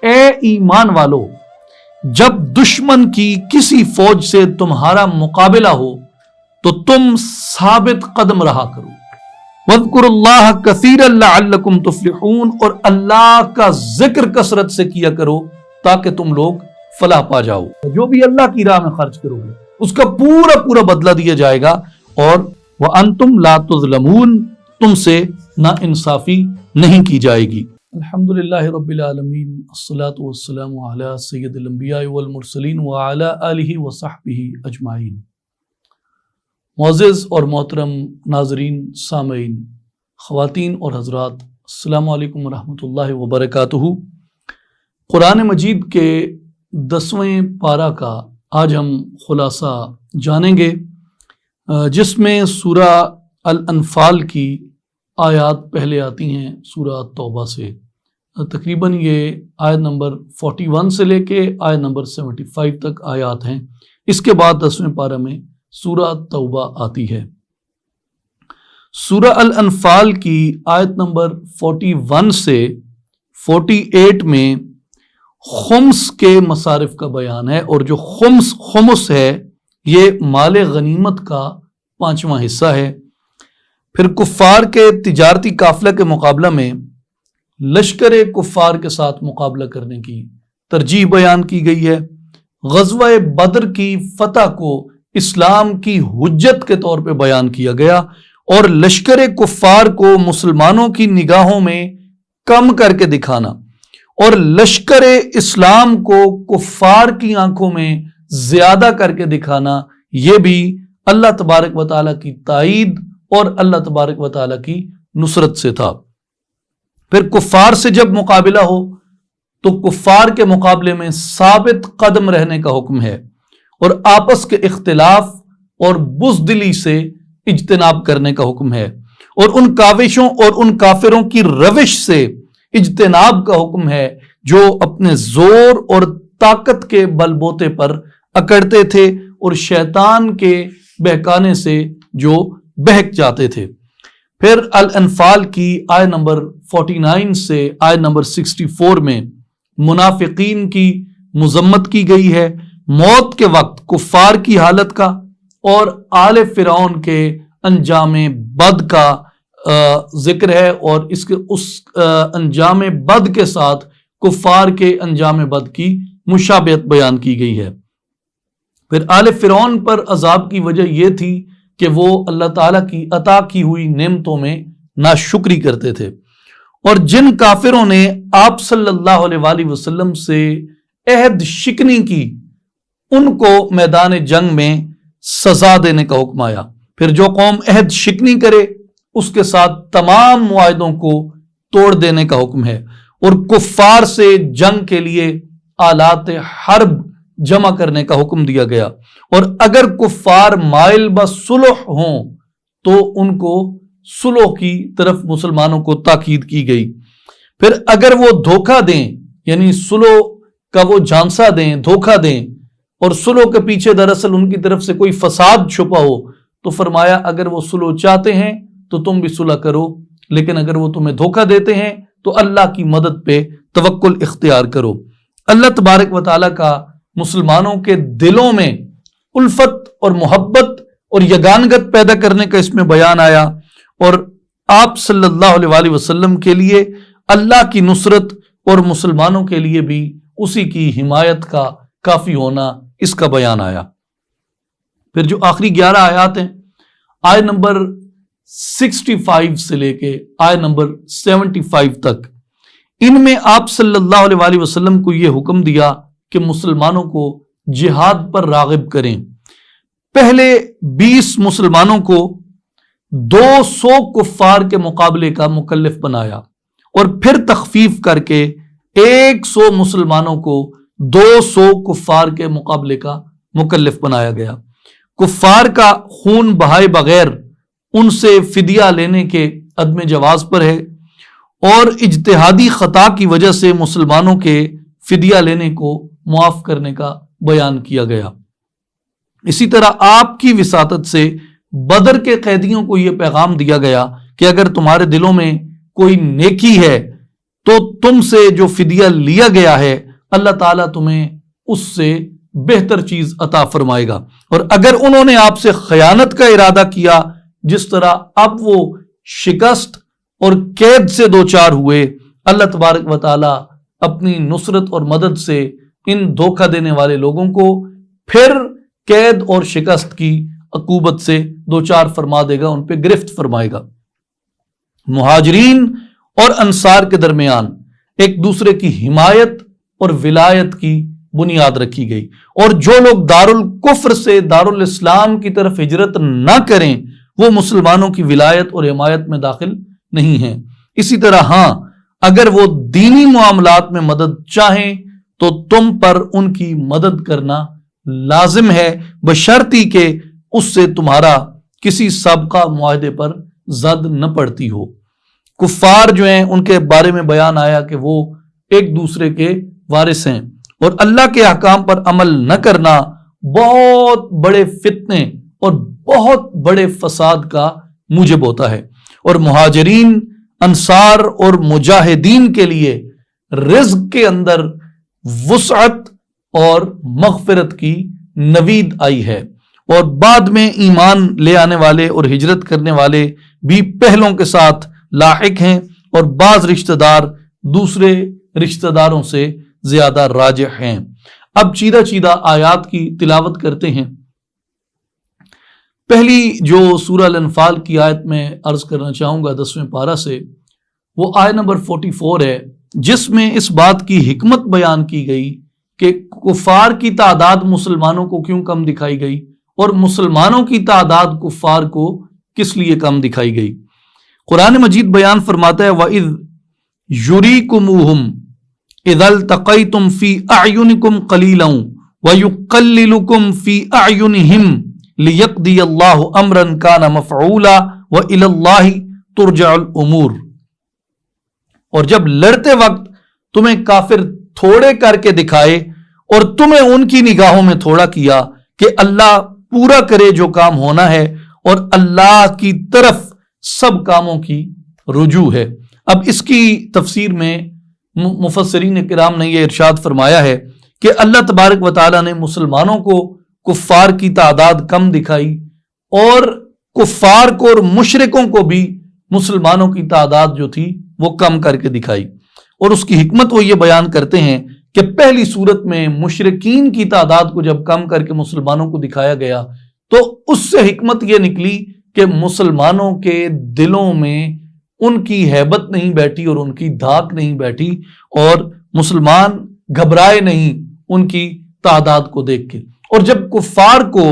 اے ایمان والو، جب دشمن کی کسی فوج سے تمہارا مقابلہ ہو تو تم ثابت قدم رہا کرو۔ وَاذْكُرُوا اللَّهَ كَثِيرًا لَعَلَّكُمْ تُفْلِحُونَ، اور اللہ کا ذکر کثرت سے کیا کرو تاکہ تم لوگ فلاح پا جاؤ۔ جو بھی اللہ کی راہ میں خرچ کرو گے اس کا پورا پورا بدلہ دیا جائے گا، اور وَأَنْتُمْ لَا تُظْلَمُونَ، تم سے نا انصافی نہیں کی جائے گی۔ الحمدللہ رب العالمین، الصلاۃ والسلام علی سید الانبیاء والمرسلین وعلی آلہ وصحبہ اجمعین۔ معزز اور محترم ناظرین، سامعین، خواتین اور حضرات، السلام علیکم ورحمۃ اللہ وبرکاتہ۔ قرآن مجید کے 10ویں پارہ کا آج ہم خلاصہ جانیں گے، جس میں سورہ الانفال کی آیات پہلے آتی ہیں سورہ توبہ سے۔ تقریباً یہ آیت نمبر 41 سے لے کے آیت نمبر 75 تک آیات ہیں۔ اس کے بعد 10ویں پارہ میں سورہ توبہ آتی ہے۔ سورہ الانفال کی آیت نمبر 41 سے 48 میں خمس کے مصارف کا بیان ہے، اور جو خمس ہے یہ مال غنیمت کا 5واں حصہ ہے۔ پھر کفار کے تجارتی قافلہ کے مقابلہ میں لشکر کفار کے ساتھ مقابلہ کرنے کی ترجیح بیان کی گئی ہے۔ غزوہ بدر کی فتح کو اسلام کی حجت کے طور پہ بیان کیا گیا، اور لشکر کفار کو مسلمانوں کی نگاہوں میں کم کر کے دکھانا اور لشکر اسلام کو کفار کی آنکھوں میں زیادہ کر کے دکھانا، یہ بھی اللہ تبارک و تعالیٰ کی تائید اور اللہ تبارک و تعالیٰ کی نصرت سے تھا۔ پھر کفار سے جب مقابلہ ہو تو کفار کے مقابلے میں ثابت قدم رہنے کا حکم ہے، اور آپس کے اختلاف اور بزدلی سے اجتناب کرنے کا حکم ہے، اور ان کاوشوں اور ان کافروں کی روش سے اجتناب کا حکم ہے جو اپنے زور اور طاقت کے بل بوتے پر اکڑتے تھے اور شیطان کے بہکانے سے جو بہک جاتے تھے۔ پھر الانفال کی آیت نمبر 49 سے آیت نمبر 64 میں منافقین کی مذمت کی گئی ہے، موت کے وقت کفار کی حالت کا اور آل فرعون کے انجام بد کا ذکر ہے، اور اس انجام بد کے ساتھ کفار کے انجام بد کی مشابہت بیان کی گئی ہے۔ پھر آل فرعون پر عذاب کی وجہ یہ تھی کہ وہ اللہ تعالیٰ کی عطا کی ہوئی نعمتوں میں ناشکری کرتے تھے، اور جن کافروں نے آپ صلی اللہ علیہ وآلہ وسلم سے عہد شکنی کی ان کو میدان جنگ میں سزا دینے کا حکم آیا۔ پھر جو قوم عہد شکنی کرے اس کے ساتھ تمام معاہدوں کو توڑ دینے کا حکم ہے، اور کفار سے جنگ کے لیے آلات حرب جمع کرنے کا حکم دیا گیا، اور اگر کفار مائل بصلح ہوں تو ان کو صلح کی طرف مسلمانوں کو تاکید کی گئی۔ پھر اگر وہ دھوکہ دیں، یعنی صلح کا وہ جھانسا دیں، دھوکہ دیں، اور صلح کے پیچھے دراصل ان کی طرف سے کوئی فساد چھپا ہو، تو فرمایا اگر وہ صلح چاہتے ہیں تو تم بھی صلح کرو، لیکن اگر وہ تمہیں دھوکہ دیتے ہیں تو اللہ کی مدد پہ توکل اختیار کرو۔ اللہ تبارک و تعالیٰ کا مسلمانوں کے دلوں میں الفت اور محبت اور یگانگت پیدا کرنے کا اس میں بیان آیا، اور آپ صلی اللہ علیہ وآلہ وسلم کے لیے اللہ کی نصرت اور مسلمانوں کے لیے بھی اسی کی حمایت کا کافی ہونا، اس کا بیان آیا۔ پھر جو آخری 11 آیات ہیں، آیت نمبر 65 سے لے کے آیت نمبر 75 تک، ان میں آپ صلی اللہ علیہ وآلہ وسلم کو یہ حکم دیا کہ مسلمانوں کو جہاد پر راغب کریں۔ پہلے 20 مسلمانوں کو 200 کفار کے مقابلے کا مکلف بنایا، اور پھر تخفیف کر کے 100 مسلمانوں کو 200 کفار کے مقابلے کا مکلف بنایا گیا۔ کفار کا خون بہائے بغیر ان سے فدیہ لینے کے عدم جواز پر ہے، اور اجتہادی خطا کی وجہ سے مسلمانوں کے فدیہ لینے کو معاف کرنے کا بیان کیا گیا۔ اسی طرح آپ کی وساطت سے بدر کے قیدیوں کو یہ پیغام دیا گیا کہ اگر تمہارے دلوں میں کوئی نیکی ہے تو تم سے جو فدیہ لیا گیا ہے اللہ تعالیٰ تمہیں اس سے بہتر چیز عطا فرمائے گا۔ اور اگر انہوں نے آپ سے خیانت کا ارادہ کیا، جس طرح اب وہ شکست اور قید سے دوچار ہوئے، اللہ تبارک و تعالیٰ اپنی نصرت اور مدد سے ان دھوکہ دینے والے لوگوں کو پھر قید اور شکست کی عقوبت سے دوچار فرما دے گا، ان پہ گرفت فرمائے گا۔ مہاجرین اور انصار کے درمیان ایک دوسرے کی حمایت اور ولایت کی بنیاد رکھی گئی، اور جو لوگ دارالکفر سے دارالاسلام کی طرف ہجرت نہ کریں وہ مسلمانوں کی ولایت اور حمایت میں داخل نہیں ہیں۔ اسی طرح ہاں، اگر وہ دینی معاملات میں مدد چاہیں تو تم پر ان کی مدد کرنا لازم ہے، بشرطی کہ اس سے تمہارا کسی سابقہ معاہدے پر زد نہ پڑتی ہو۔ کفار جو ہیں ان کے بارے میں بیان آیا کہ وہ ایک دوسرے کے وارث ہیں، اور اللہ کے احکام پر عمل نہ کرنا بہت بڑے فتنے اور بہت بڑے فساد کا موجب ہوتا ہے۔ اور مہاجرین، انصار اور مجاہدین کے لیے رزق کے اندر وسعت اور مغفرت کی نوید آئی ہے، اور بعد میں ایمان لے آنے والے اور ہجرت کرنے والے بھی پہلوں کے ساتھ لاحق ہیں، اور بعض رشتہ دار دوسرے رشتہ داروں سے زیادہ راجح ہیں۔ اب چیدہ چیدہ آیات کی تلاوت کرتے ہیں۔ پہلی جو سورہ الانفال کی آیت میں عرض کرنا چاہوں گا 10ویں پارہ سے، وہ آیت نمبر 44 ہے، جس میں اس بات کی حکمت بیان کی گئی کہ کفار کی تعداد مسلمانوں کو کیوں کم دکھائی گئی اور مسلمانوں کی تعداد کفار کو کس لیے کم دکھائی گئی۔ قرآن مجید بیان فرماتا ہے وَإِذْ يُرِيكُمُوهُمْ اذا التقيتم في اعينكم قليلا ويقللكم في اعينهم ليقضي الله امرا كان مفعولا والى الله ترجع الامور۔ اور جب لڑتے وقت تمہیں کافر تھوڑے کر کے دکھائے اور تمہیں ان کی نگاہوں میں تھوڑا کیا کہ اللہ پورا کرے جو کام ہونا ہے، اور اللہ کی طرف سب کاموں کی رجوع ہے۔ اب اس کی تفسیر میں مفسرین کرام نے یہ ارشاد فرمایا ہے کہ اللہ تبارک و تعالیٰ نے مسلمانوں کو کفار کی تعداد کم دکھائی، اور کفار کو اور مشرکوں کو بھی مسلمانوں کی تعداد جو تھی وہ کم کر کے دکھائی۔ اور اس کی حکمت وہ یہ بیان کرتے ہیں کہ پہلی صورت میں مشرکین کی تعداد کو جب کم کر کے مسلمانوں کو دکھایا گیا تو اس سے حکمت یہ نکلی کہ مسلمانوں کے دلوں میں ان کی ہیبت نہیں بیٹھی اور ان کی دھاک نہیں بیٹھی، اور مسلمان گھبرائے نہیں ان کی تعداد کو دیکھ کے۔ اور جب کفار کو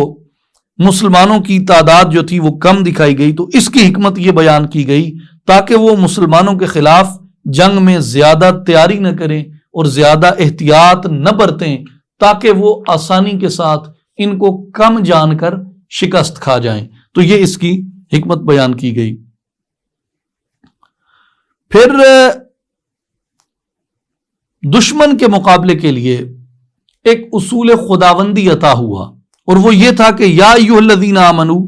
مسلمانوں کی تعداد جو تھی وہ کم دکھائی گئی تو اس کی حکمت یہ بیان کی گئی تاکہ وہ مسلمانوں کے خلاف جنگ میں زیادہ تیاری نہ کریں اور زیادہ احتیاط نہ برتیں، تاکہ وہ آسانی کے ساتھ ان کو کم جان کر شکست کھا جائیں۔ تو یہ اس کی حکمت بیان کی گئی۔ پھر دشمن کے مقابلے کے لیے ایک اصول خداوندی عطا ہوا، اور وہ یہ تھا کہ یا ایھا الذین آمنوا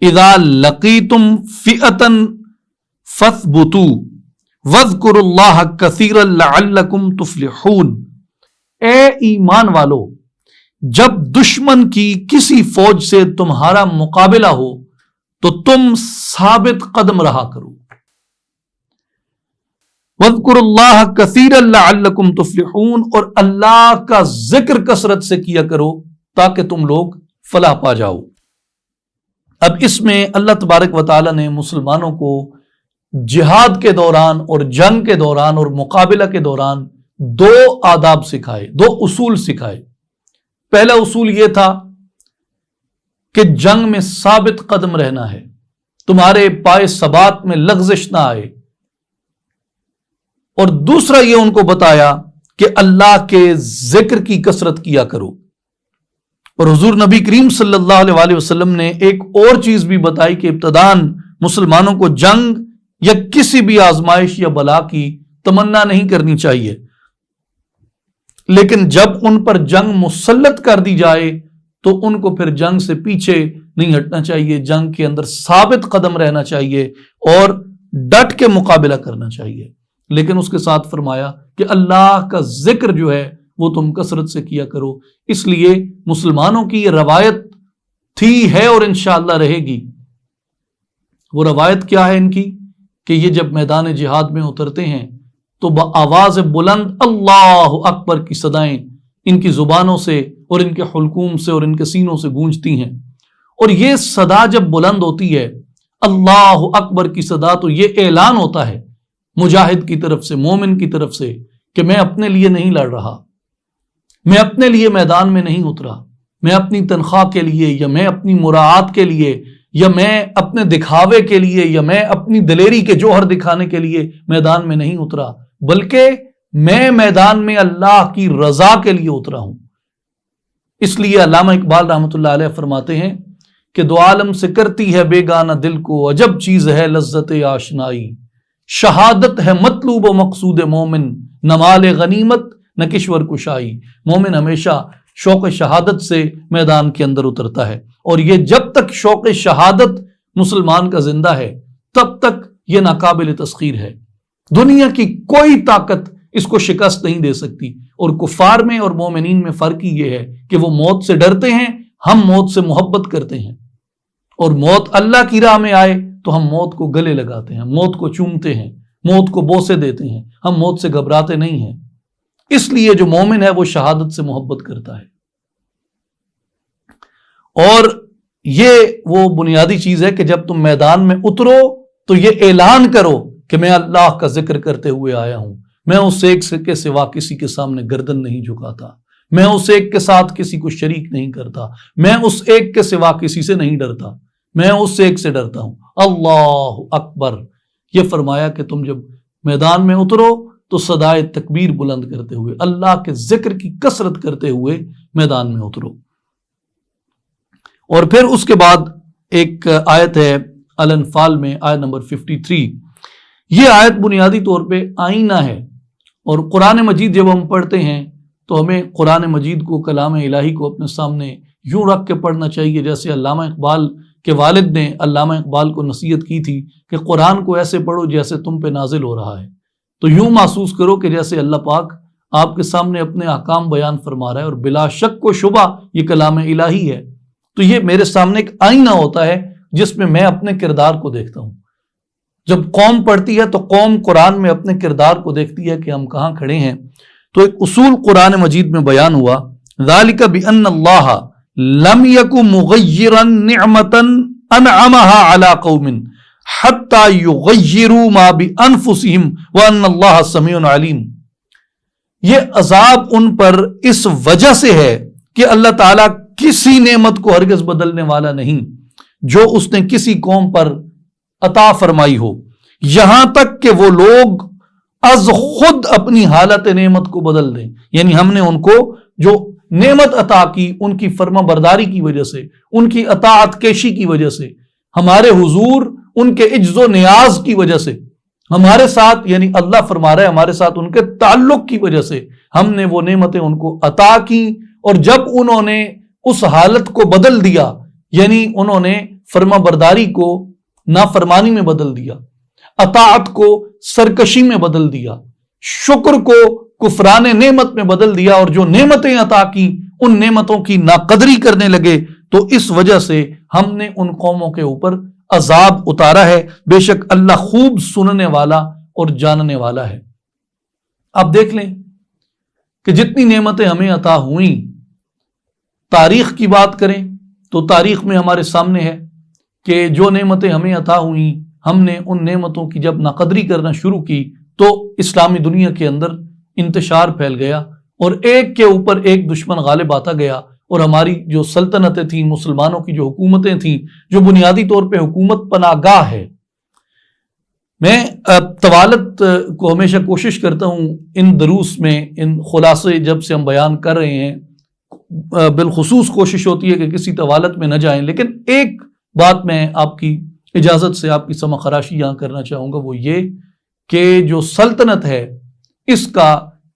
اذا لقیتم فئۃ فاثبتوا واذکروا اللہ کثیرا لعلکم تفلحون۔ اے ایمان والو، جب دشمن کی کسی فوج سے تمہارا مقابلہ ہو تو تم ثابت قدم رہا کرو۔ وَاذْكُرُوا اللَّهَ كَثِيرًا لَعَلَّكُمْ تُفْلِحُونَ، اور اللہ کا ذکر کثرت سے کیا کرو تاکہ تم لوگ فلاح پا جاؤ۔ اب اس میں اللہ تبارک و تعالیٰ نے مسلمانوں کو جہاد کے دوران اور جنگ کے دوران اور مقابلہ کے دوران دو آداب سکھائے، دو اصول سکھائے۔ پہلا اصول یہ تھا کہ جنگ میں ثابت قدم رہنا ہے، تمہارے پائے ثبات میں لغزش نہ آئے، اور دوسرا یہ ان کو بتایا کہ اللہ کے ذکر کی کثرت کیا کرو۔ اور حضور نبی کریم صلی اللہ علیہ وآلہ وسلم نے ایک اور چیز بھی بتائی کہ ابتداً مسلمانوں کو جنگ یا کسی بھی آزمائش یا بلا کی تمنا نہیں کرنی چاہیے، لیکن جب ان پر جنگ مسلط کر دی جائے تو ان کو پھر جنگ سے پیچھے نہیں ہٹنا چاہیے، جنگ کے اندر ثابت قدم رہنا چاہیے اور ڈٹ کے مقابلہ کرنا چاہیے۔ لیکن اس کے ساتھ فرمایا کہ اللہ کا ذکر جو ہے وہ تم کثرت سے کیا کرو۔ اس لیے مسلمانوں کی یہ روایت تھی، ہے اور انشاءاللہ رہے گی۔ وہ روایت کیا ہے ان کی کہ یہ جب میدان جہاد میں اترتے ہیں تو بآواز بلند اللہ اکبر کی صدائیں ان کی زبانوں سے اور ان کے حلقوم سے اور ان کے سینوں سے گونجتی ہیں، اور یہ صدا جب بلند ہوتی ہے اللہ اکبر کی صدا، تو یہ اعلان ہوتا ہے مجاہد کی طرف سے، مومن کی طرف سے، کہ میں اپنے لیے نہیں لڑ رہا، میں اپنے لیے میدان میں نہیں اترا، میں اپنی تنخواہ کے لیے یا میں اپنی مراعات کے لیے یا میں اپنے دکھاوے کے لیے یا میں اپنی دلیری کے جوہر دکھانے کے لیے میدان میں نہیں اترا، بلکہ میں میدان میں اللہ کی رضا کے لیے اترا ہوں۔ اس لیے علامہ اقبال رحمۃ اللہ علیہ فرماتے ہیں کہ دو عالم سے کرتی ہے بیگانہ دل کو، عجب چیز ہے لذت آشنائی، شہادت ہے مطلوب و مقصود مومن، نہ مال غنیمت نہ کشور کشائی۔ مومن ہمیشہ شوق شہادت سے میدان کے اندر اترتا ہے، اور یہ جب تک شوق شہادت مسلمان کا زندہ ہے تب تک یہ ناقابل تسخیر ہے، دنیا کی کوئی طاقت اس کو شکست نہیں دے سکتی۔ اور کفار میں اور مومنین میں فرق ہی یہ ہے کہ وہ موت سے ڈرتے ہیں، ہم موت سے محبت کرتے ہیں، اور موت اللہ کی راہ میں آئے تو ہم موت کو گلے لگاتے ہیں، موت کو چومتے ہیں، موت کو بوسے دیتے ہیں، ہم موت سے گھبراتے نہیں ہیں۔ اس لیے جو مومن ہے وہ شہادت سے محبت کرتا ہے، اور یہ وہ بنیادی چیز ہے کہ جب تم میدان میں اترو تو یہ اعلان کرو کہ میں اللہ کا ذکر کرتے ہوئے آیا ہوں، میں اس ایک کے سوا کسی کے سامنے گردن نہیں جھکاتا، میں اس ایک کے ساتھ کسی کو شریک نہیں کرتا، میں اس ایک کے سوا کسی سے نہیں ڈرتا، میں اس ایک سے ڈرتا ہوں۔ اللہ اکبر، یہ فرمایا کہ تم جب میدان میں اترو تو صدائے تکبیر بلند کرتے ہوئے، اللہ کے ذکر کی کثرت کرتے ہوئے میدان میں اترو۔ اور پھر اس کے بعد ایک آیت ہے الانفال میں، آیت نمبر 53۔ یہ آیت بنیادی طور پہ آئینہ ہے، اور قرآن مجید جب ہم پڑھتے ہیں تو ہمیں قرآن مجید کو، کلام الہی کو اپنے سامنے یوں رکھ کے پڑھنا چاہیے جیسے علامہ اقبال کے والد نے علامہ اقبال کو نصیحت کی تھی کہ قرآن کو ایسے پڑھو جیسے تم پہ نازل ہو رہا ہے، تو یوں محسوس کرو کہ جیسے اللہ پاک آپ کے سامنے اپنے احکام بیان فرما رہا ہے، اور بلا شک و شبہ یہ کلام الہی ہے، تو یہ میرے سامنے ایک آئینہ ہوتا ہے جس میں اپنے کردار کو دیکھتا ہوں۔ جب قوم پڑھتی ہے تو قوم قرآن میں اپنے کردار کو دیکھتی ہے کہ ہم کہاں کھڑے ہیں۔ تو ایک اصول قرآن مجید میں بیان ہوا، ذالک بأن اللہ لم یک مغیرا نعمتا انعمها علی قوم حتی یغیروا ما بانفسہم وان اللہ سمیع علیم۔ یہ عذاب ان پر اس وجہ سے ہے کہ اللہ تعالیٰ کسی نعمت کو ہرگز بدلنے والا نہیں جو اس نے کسی قوم پر عطا فرمائی ہو، یہاں تک کہ وہ لوگ از خود اپنی حالت نعمت کو بدل دیں۔ یعنی ہم نے ان کو جو نعمت عطا کی ان کی فرما برداری کی وجہ سے، ان کی اطاعت کیشی کی وجہ سے، ہمارے حضور ان کے عجز و نیاز کی وجہ سے، ہمارے ساتھ یعنی اللہ فرما رہا ہے ہمارے ساتھ ان کے تعلق کی وجہ سے ہم نے وہ نعمتیں ان کو عطا کی، اور جب انہوں نے اس حالت کو بدل دیا، یعنی انہوں نے فرما برداری کو نافرمانی میں بدل دیا، اطاعت کو سرکشی میں بدل دیا، شکر کو کفران نعمت میں بدل دیا، اور جو نعمتیں عطا کی ان نعمتوں کی ناقدری کرنے لگے، تو اس وجہ سے ہم نے ان قوموں کے اوپر عذاب اتارا ہے۔ بے شک اللہ خوب سننے والا اور جاننے والا ہے۔ آپ دیکھ لیں کہ جتنی نعمتیں ہمیں عطا ہوئیں، تاریخ کی بات کریں تو تاریخ میں ہمارے سامنے ہے کہ جو نعمتیں ہمیں عطا ہوئیں، ہم نے ان نعمتوں کی جب ناقدری کرنا شروع کی تو اسلامی دنیا کے اندر انتشار پھیل گیا، اور ایک کے اوپر ایک دشمن غالب آتا گیا، اور ہماری جو سلطنتیں تھیں، مسلمانوں کی جو حکومتیں تھیں، جو بنیادی طور پہ حکومت پناہ گاہ ہے۔ میں طوالت کو ہمیشہ کوشش کرتا ہوں ان دروس میں، ان خلاصے جب سے ہم بیان کر رہے ہیں، بالخصوص کوشش ہوتی ہے کہ کسی طوالت میں نہ جائیں، لیکن ایک بات میں آپ کی اجازت سے آپ کی سمع خراشی یہاں کرنا چاہوں گا، وہ یہ کہ جو سلطنت ہے اس کا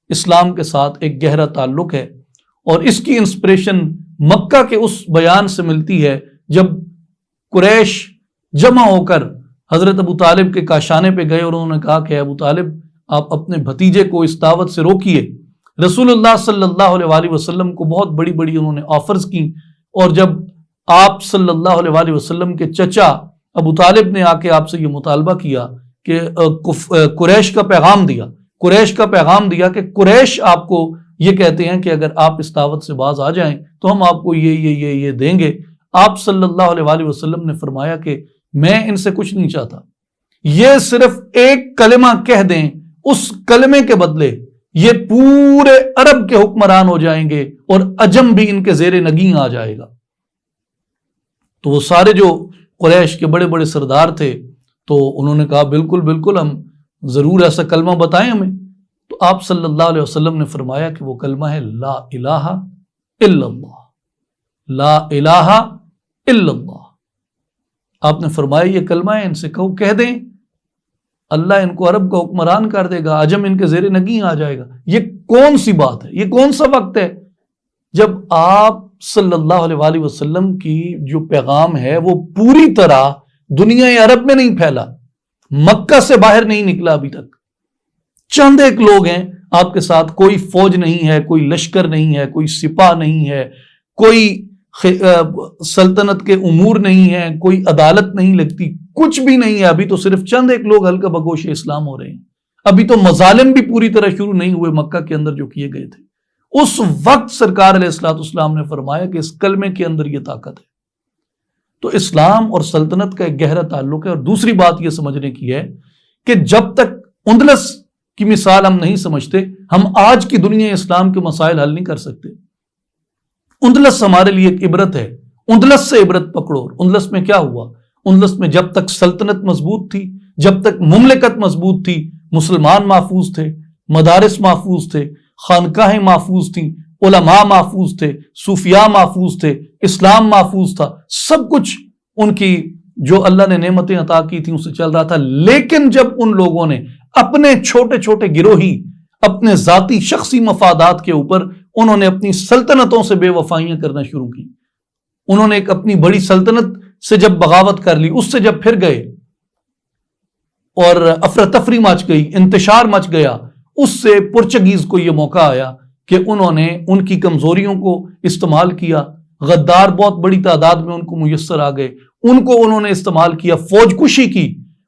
اسلام کے ساتھ ایک گہرا تعلق ہے، اور اس کی انسپریشن مکہ کے اس بیان سے ملتی ہے جب قریش جمع ہو کر حضرت ابو طالب کے کاشانے پہ گئے، اور انہوں نے کہا کہ ابو طالب آپ اپنے بھتیجے کو اس دعوت سے روکیے۔ رسول اللہ صلی اللہ علیہ وآلہ وسلم کو بہت بڑی بڑی انہوں نے آفرز کی، اور جب آپ صلی اللہ علیہ وآلہ وسلم کے چچا ابو طالب نے آ کے آپ سے یہ مطالبہ کیا کہ قریش کا پیغام دیا کہ قریش آپ کو یہ کہتے ہیں کہ اگر آپ اس دعوت سے باز آ جائیں تو ہم آپ کو یہ دیں گے، آپ صلی اللہ علیہ وآلہ وسلم نے فرمایا کہ میں ان سے کچھ نہیں چاہتا، یہ صرف ایک کلمہ کہہ دیں، اس کلمے کے بدلے یہ پورے عرب کے حکمران ہو جائیں گے اور عجم بھی ان کے زیر نگین آ جائے گا۔ تو وہ سارے جو قریش کے بڑے بڑے سردار تھے تو انہوں نے کہا بالکل بالکل، ہم ضرور ایسا کلمہ بتائیں ہمیں۔ تو آپ صلی اللہ علیہ وسلم نے فرمایا کہ وہ کلمہ ہے لا الہ الا اللہ، لا الہ الا اللہ۔ آپ نے فرمایا یہ کلمہ ہے، ان سے کہہ دیں، اللہ ان کو عرب کا حکمران کر دے گا، عجم ان کے زیر نگین آ جائے گا۔ یہ کون سی بات ہے، یہ کون سا وقت ہے جب آپ صلی اللہ علیہ وآلہ وسلم کی جو پیغام ہے وہ پوری طرح دنیا عرب میں نہیں پھیلا، مکہ سے باہر نہیں نکلا ابھی تک، چند ایک لوگ ہیں آپ کے ساتھ، کوئی فوج نہیں ہے، کوئی لشکر نہیں ہے، کوئی سپاہ نہیں ہے، کوئی سلطنت کے امور نہیں ہے، کوئی عدالت نہیں لگتی، کچھ بھی نہیں ہے، ابھی تو صرف چند ایک لوگ ہلکا بگوش اسلام ہو رہے ہیں، ابھی تو مظالم بھی پوری طرح شروع نہیں ہوئے مکہ کے اندر جو کیے گئے تھے۔ اس وقت سرکار علیہ السلام نے فرمایا کہ اس کلمے کے اندر یہ طاقت ہے۔ تو اسلام اور سلطنت کا ایک گہرا تعلق ہے۔ اور دوسری بات یہ سمجھنے کی ہے کہ جب تک اندلس کی مثال ہم نہیں سمجھتے، ہم آج کی دنیا اسلام کے مسائل حل نہیں کر سکتے۔ اندلس ہمارے لیے ایک عبرت ہے، اندلس سے عبرت پکڑو۔ اندلس میں کیا ہوا؟ اندلس میں جب تک سلطنت مضبوط تھی، جب تک مملکت مضبوط تھی، مسلمان محفوظ تھے، مدارس محفوظ تھے، خانقاہیں محفوظ تھیں، علماء محفوظ تھے، صوفیاء محفوظ تھے، اسلام محفوظ تھا، سب کچھ ان کی جو اللہ نے نعمتیں عطا کی تھیں اس سے چل رہا تھا۔ لیکن جب ان لوگوں نے اپنے چھوٹے چھوٹے گروہی، اپنے ذاتی شخصی مفادات کے اوپر انہوں نے اپنی سلطنتوں سے بے وفائیاں کرنا شروع کی، انہوں نے ایک اپنی بڑی سلطنت سے جب بغاوت کر لی، اس سے جب پھر گئے اور افراتفری مچ گئی، انتشار مچ گیا، اس سے پرتگیز کو یہ موقع آیا کہ انہوں نے ان کی کمزوریوں کو استعمال کیا، غدار بہت بڑی تعداد میں ان کو میسر آ گئے، ان کو انہوں نے استعمال کیا، فوج کشی کی،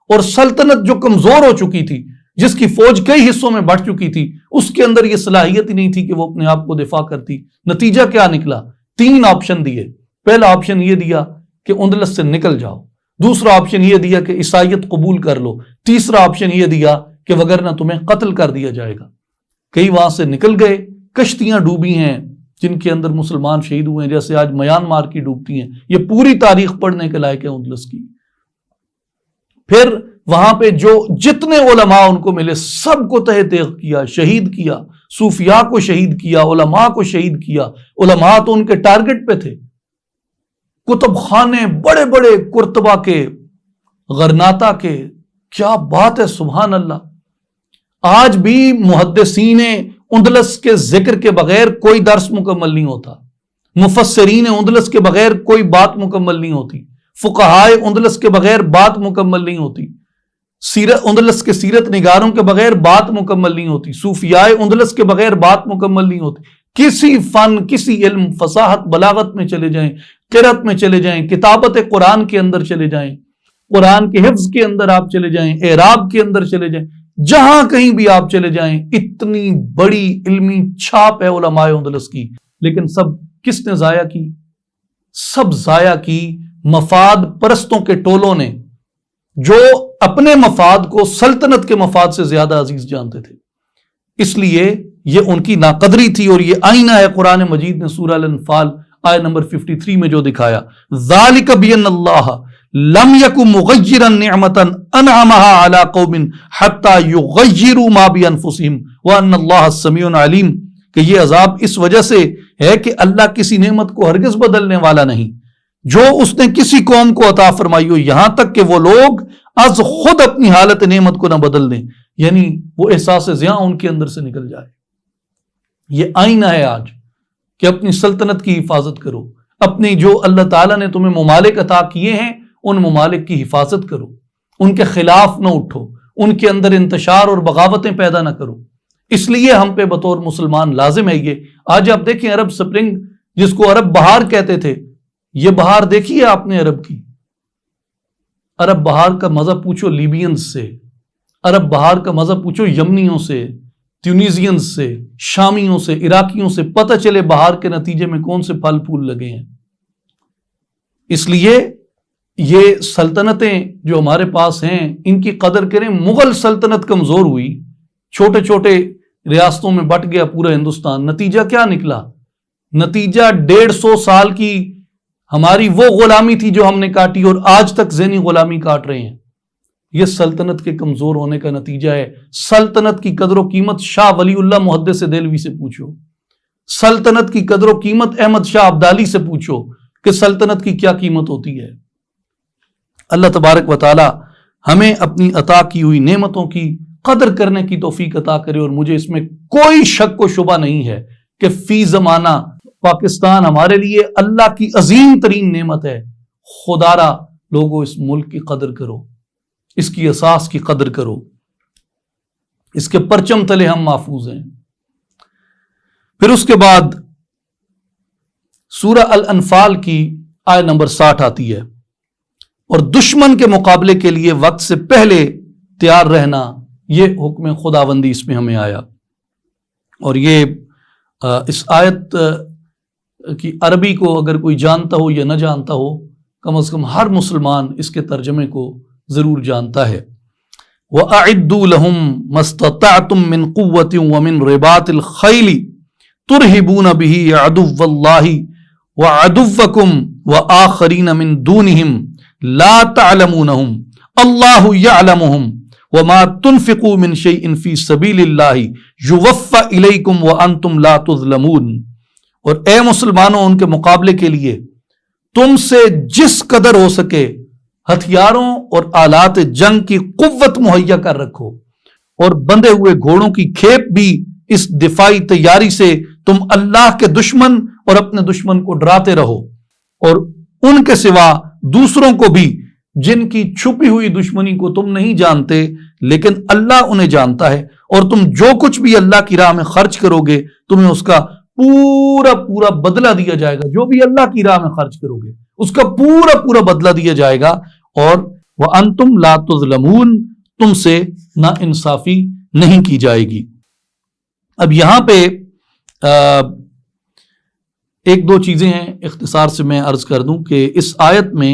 اور سلطنت جو کمزور ہو چکی تھی، جس کی فوج کئی حصوں میں بڑھ چکی تھی، اس کے اندر یہ صلاحیت ہی نہیں تھی کہ وہ اپنے آپ کو دفاع کرتی۔ نتیجہ کیا نکلا؟ 3 آپشن دیے۔ پہلا آپشن یہ دیا کہ اندلس سے نکل جاؤ، دوسرا آپشن یہ دیا کہ عیسائیت قبول کر لو، تیسرا آپشن یہ دیا کہ وگرنہ تمہیں قتل کر دیا جائے گا۔ کئی وہاں سے نکل گئے، کشتیاں ڈوبی ہیں جن کے اندر مسلمان شہید ہوئے ہیں، جیسے آج میانمار کی ڈوبتی ہیں، یہ پوری تاریخ پڑھنے کے لائق ہے اندلس کی۔ پھر وہاں پہ جو جتنے علماء ان کو ملے سب کو تہہ تیغ کیا، شہید کیا، صوفیاء کو شہید کیا، علماء کو شہید کیا۔ علماء تو ان کے ٹارگٹ پہ تھے، کتب خانے بڑے بڑے قرطبہ کے، غرناطہ کے، کیا بات ہے، سبحان اللہ۔ آج بھی محدثین اندلس کے ذکر کے بغیر کوئی درس مکمل نہیں ہوتا، مفسرین اندلس کے بغیر کوئی بات مکمل نہیں ہوتی، فقہائے اندلس کے بغیر بات مکمل نہیں ہوتی، اندلس کے سیرت نگاروں کے بغیر بات مکمل نہیں ہوتی، صوفیاء اندلس کے بغیر بات مکمل نہیں ہوتی۔ کسی فن، کسی علم، فصاحت، بلاغت میں چلے جائیں، قرأت میں چلے جائیں، کتابت قرآن کے اندر چلے جائیں، قرآن کے حفظ کے اندر آپ چلے جائیں، اعراب کے اندر چلے جائیں، جہاں کہیں بھی آپ چلے جائیں، اتنی بڑی علمی چھاپ ہے علماء اندلس کی، لیکن سب کس نے ضائع کی؟ سب ضائع کی مفاد پرستوں کے ٹولوں نے، جو اپنے مفاد کو سلطنت کے مفاد سے زیادہ عزیز جانتے تھے۔ اس لیے یہ ان کی ناقدری تھی، اور یہ آئینہ ہے قرآن مجید نے سورہ الانفال آیت نمبر 53 میں جو دکھایا، ذالک بین اللہ لم یکن مغیرا نعمتا انعمها علی قوم حتی یغیروا ما بانفسہم وان اللہ السمیع العلیم، کہ یہ عذاب اس وجہ سے ہے کہ اللہ کسی نعمت کو ہرگز بدلنے والا نہیں جو اس نے کسی قوم کو عطا فرمائی ہو، یہاں تک کہ وہ لوگ از خود اپنی حالت نعمت کو نہ بدل دیں، یعنی وہ احساس زیاں ان کے اندر سے نکل جائے۔ یہ آئینہ ہے آج کہ اپنی سلطنت کی حفاظت کرو، اپنی جو اللہ تعالیٰ نے تمہیں ممالک عطا کیے ہیں ان ممالک کی حفاظت کرو، ان کے خلاف نہ اٹھو، ان کے اندر انتشار اور بغاوتیں پیدا نہ کرو۔ اس لیے ہم پہ بطور مسلمان لازم ہے یہ۔ آج آپ دیکھیں عرب سپرنگ، جس کو عرب بہار کہتے تھے، یہ بہار دیکھی ہے آپ نے عرب کی؟ عرب بہار کا مزہ پوچھو لیبینز سے، عرب بہار کا مزہ پوچھو یمنیوں سے، ٹیونیزینز سے، شامیوں سے، عراقیوں سے، پتہ چلے بہار کے نتیجے میں کون سے پھل پھول لگے ہیں۔ اس لیے یہ سلطنتیں جو ہمارے پاس ہیں ان کی قدر کریں۔ مغل سلطنت کمزور ہوئی، چھوٹے چھوٹے ریاستوں میں بٹ گیا پورا ہندوستان، نتیجہ کیا نکلا؟ نتیجہ 150 سال کی ہماری وہ غلامی تھی جو ہم نے کاٹی، اور آج تک ذہنی غلامی کاٹ رہے ہیں۔ یہ سلطنت کے کمزور ہونے کا نتیجہ ہے۔ سلطنت کی قدر و قیمت شاہ ولی اللہ محدث دہلوی سے پوچھو، سلطنت کی قدر و قیمت احمد شاہ ابدالی سے پوچھو کہ سلطنت کی کیا قیمت ہوتی ہے۔ اللہ تبارک و تعالی ہمیں اپنی عطا کی ہوئی نعمتوں کی قدر کرنے کی توفیق عطا کرے، اور مجھے اس میں کوئی شک و شبہ نہیں ہے کہ فی زمانہ پاکستان ہمارے لیے اللہ کی عظیم ترین نعمت ہے۔ خدارا لوگوں اس ملک کی قدر کرو، اس کی اساس کی قدر کرو، اس کے پرچم تلے ہم محفوظ ہیں۔ پھر اس کے بعد سورہ الانفال کی آیت نمبر 60 آتی ہے، اور دشمن کے مقابلے کے لیے وقت سے پہلے تیار رہنا، یہ حکم خداوندی اس میں ہمیں آیا۔ اور یہ اس آیت کی عربی کو اگر کوئی جانتا ہو یا نہ جانتا ہو، کم از کم ہر مسلمان اس کے ترجمے کو ضرور جانتا ہے۔ وَأَعِدُّوا لَهُم مَا اسْتَطَعْتُم مِّن قُوَّةٍ وَمِن رِّبَاطِ الْخَيْلِ تُرْهِبُونَ بِهِ عَدُوَّ اللَّهِ وَعَدُوَّكُمْ وَآخَرِينَ مِن دُونِهِمْ لَا تَعْلَمُونَهُمْ اللَّهُ يَعْلَمُهُمْ وَمَا تُنْفِقُوا مِن شَيْءٍ فِي سَبِيلِ اللَّهِ يُوَفَّ إِلَيْكُمْ وَأَنْتُمْ لَا تُظْلَمُونَ۔ اور اے مسلمانوں، ان کے مقابلے کے لیے تم سے جس قدر ہو سکے ہتھیاروں اور آلات جنگ کی قوت مہیا کر رکھو، اور بندھے ہوئے گھوڑوں کی کھیپ بھی اس دفاعی تیاری سے تم اللہ کے دشمن اور اپنے دشمن کو ڈراتے رہو، اور ان کے سوا دوسروں کو بھی جن کی چھپی ہوئی دشمنی کو تم نہیں جانتے لیکن اللہ انہیں جانتا ہے، اور تم جو کچھ بھی اللہ کی راہ میں خرچ کرو گے تمہیں اس کا پورا پورا بدلہ دیا جائے گا۔ جو بھی اللہ کی راہ میں خرچ کرو گے اس کا پورا پورا بدلہ دیا جائے گا، اور وَأَنْتُمْ لَا تُظْلَمُونَ، تم سے نا انصافی نہیں کی جائے گی۔ اب یہاں پہ ایک دو چیزیں ہیں، اختصار سے میں عرض کر دوں کہ اس آیت میں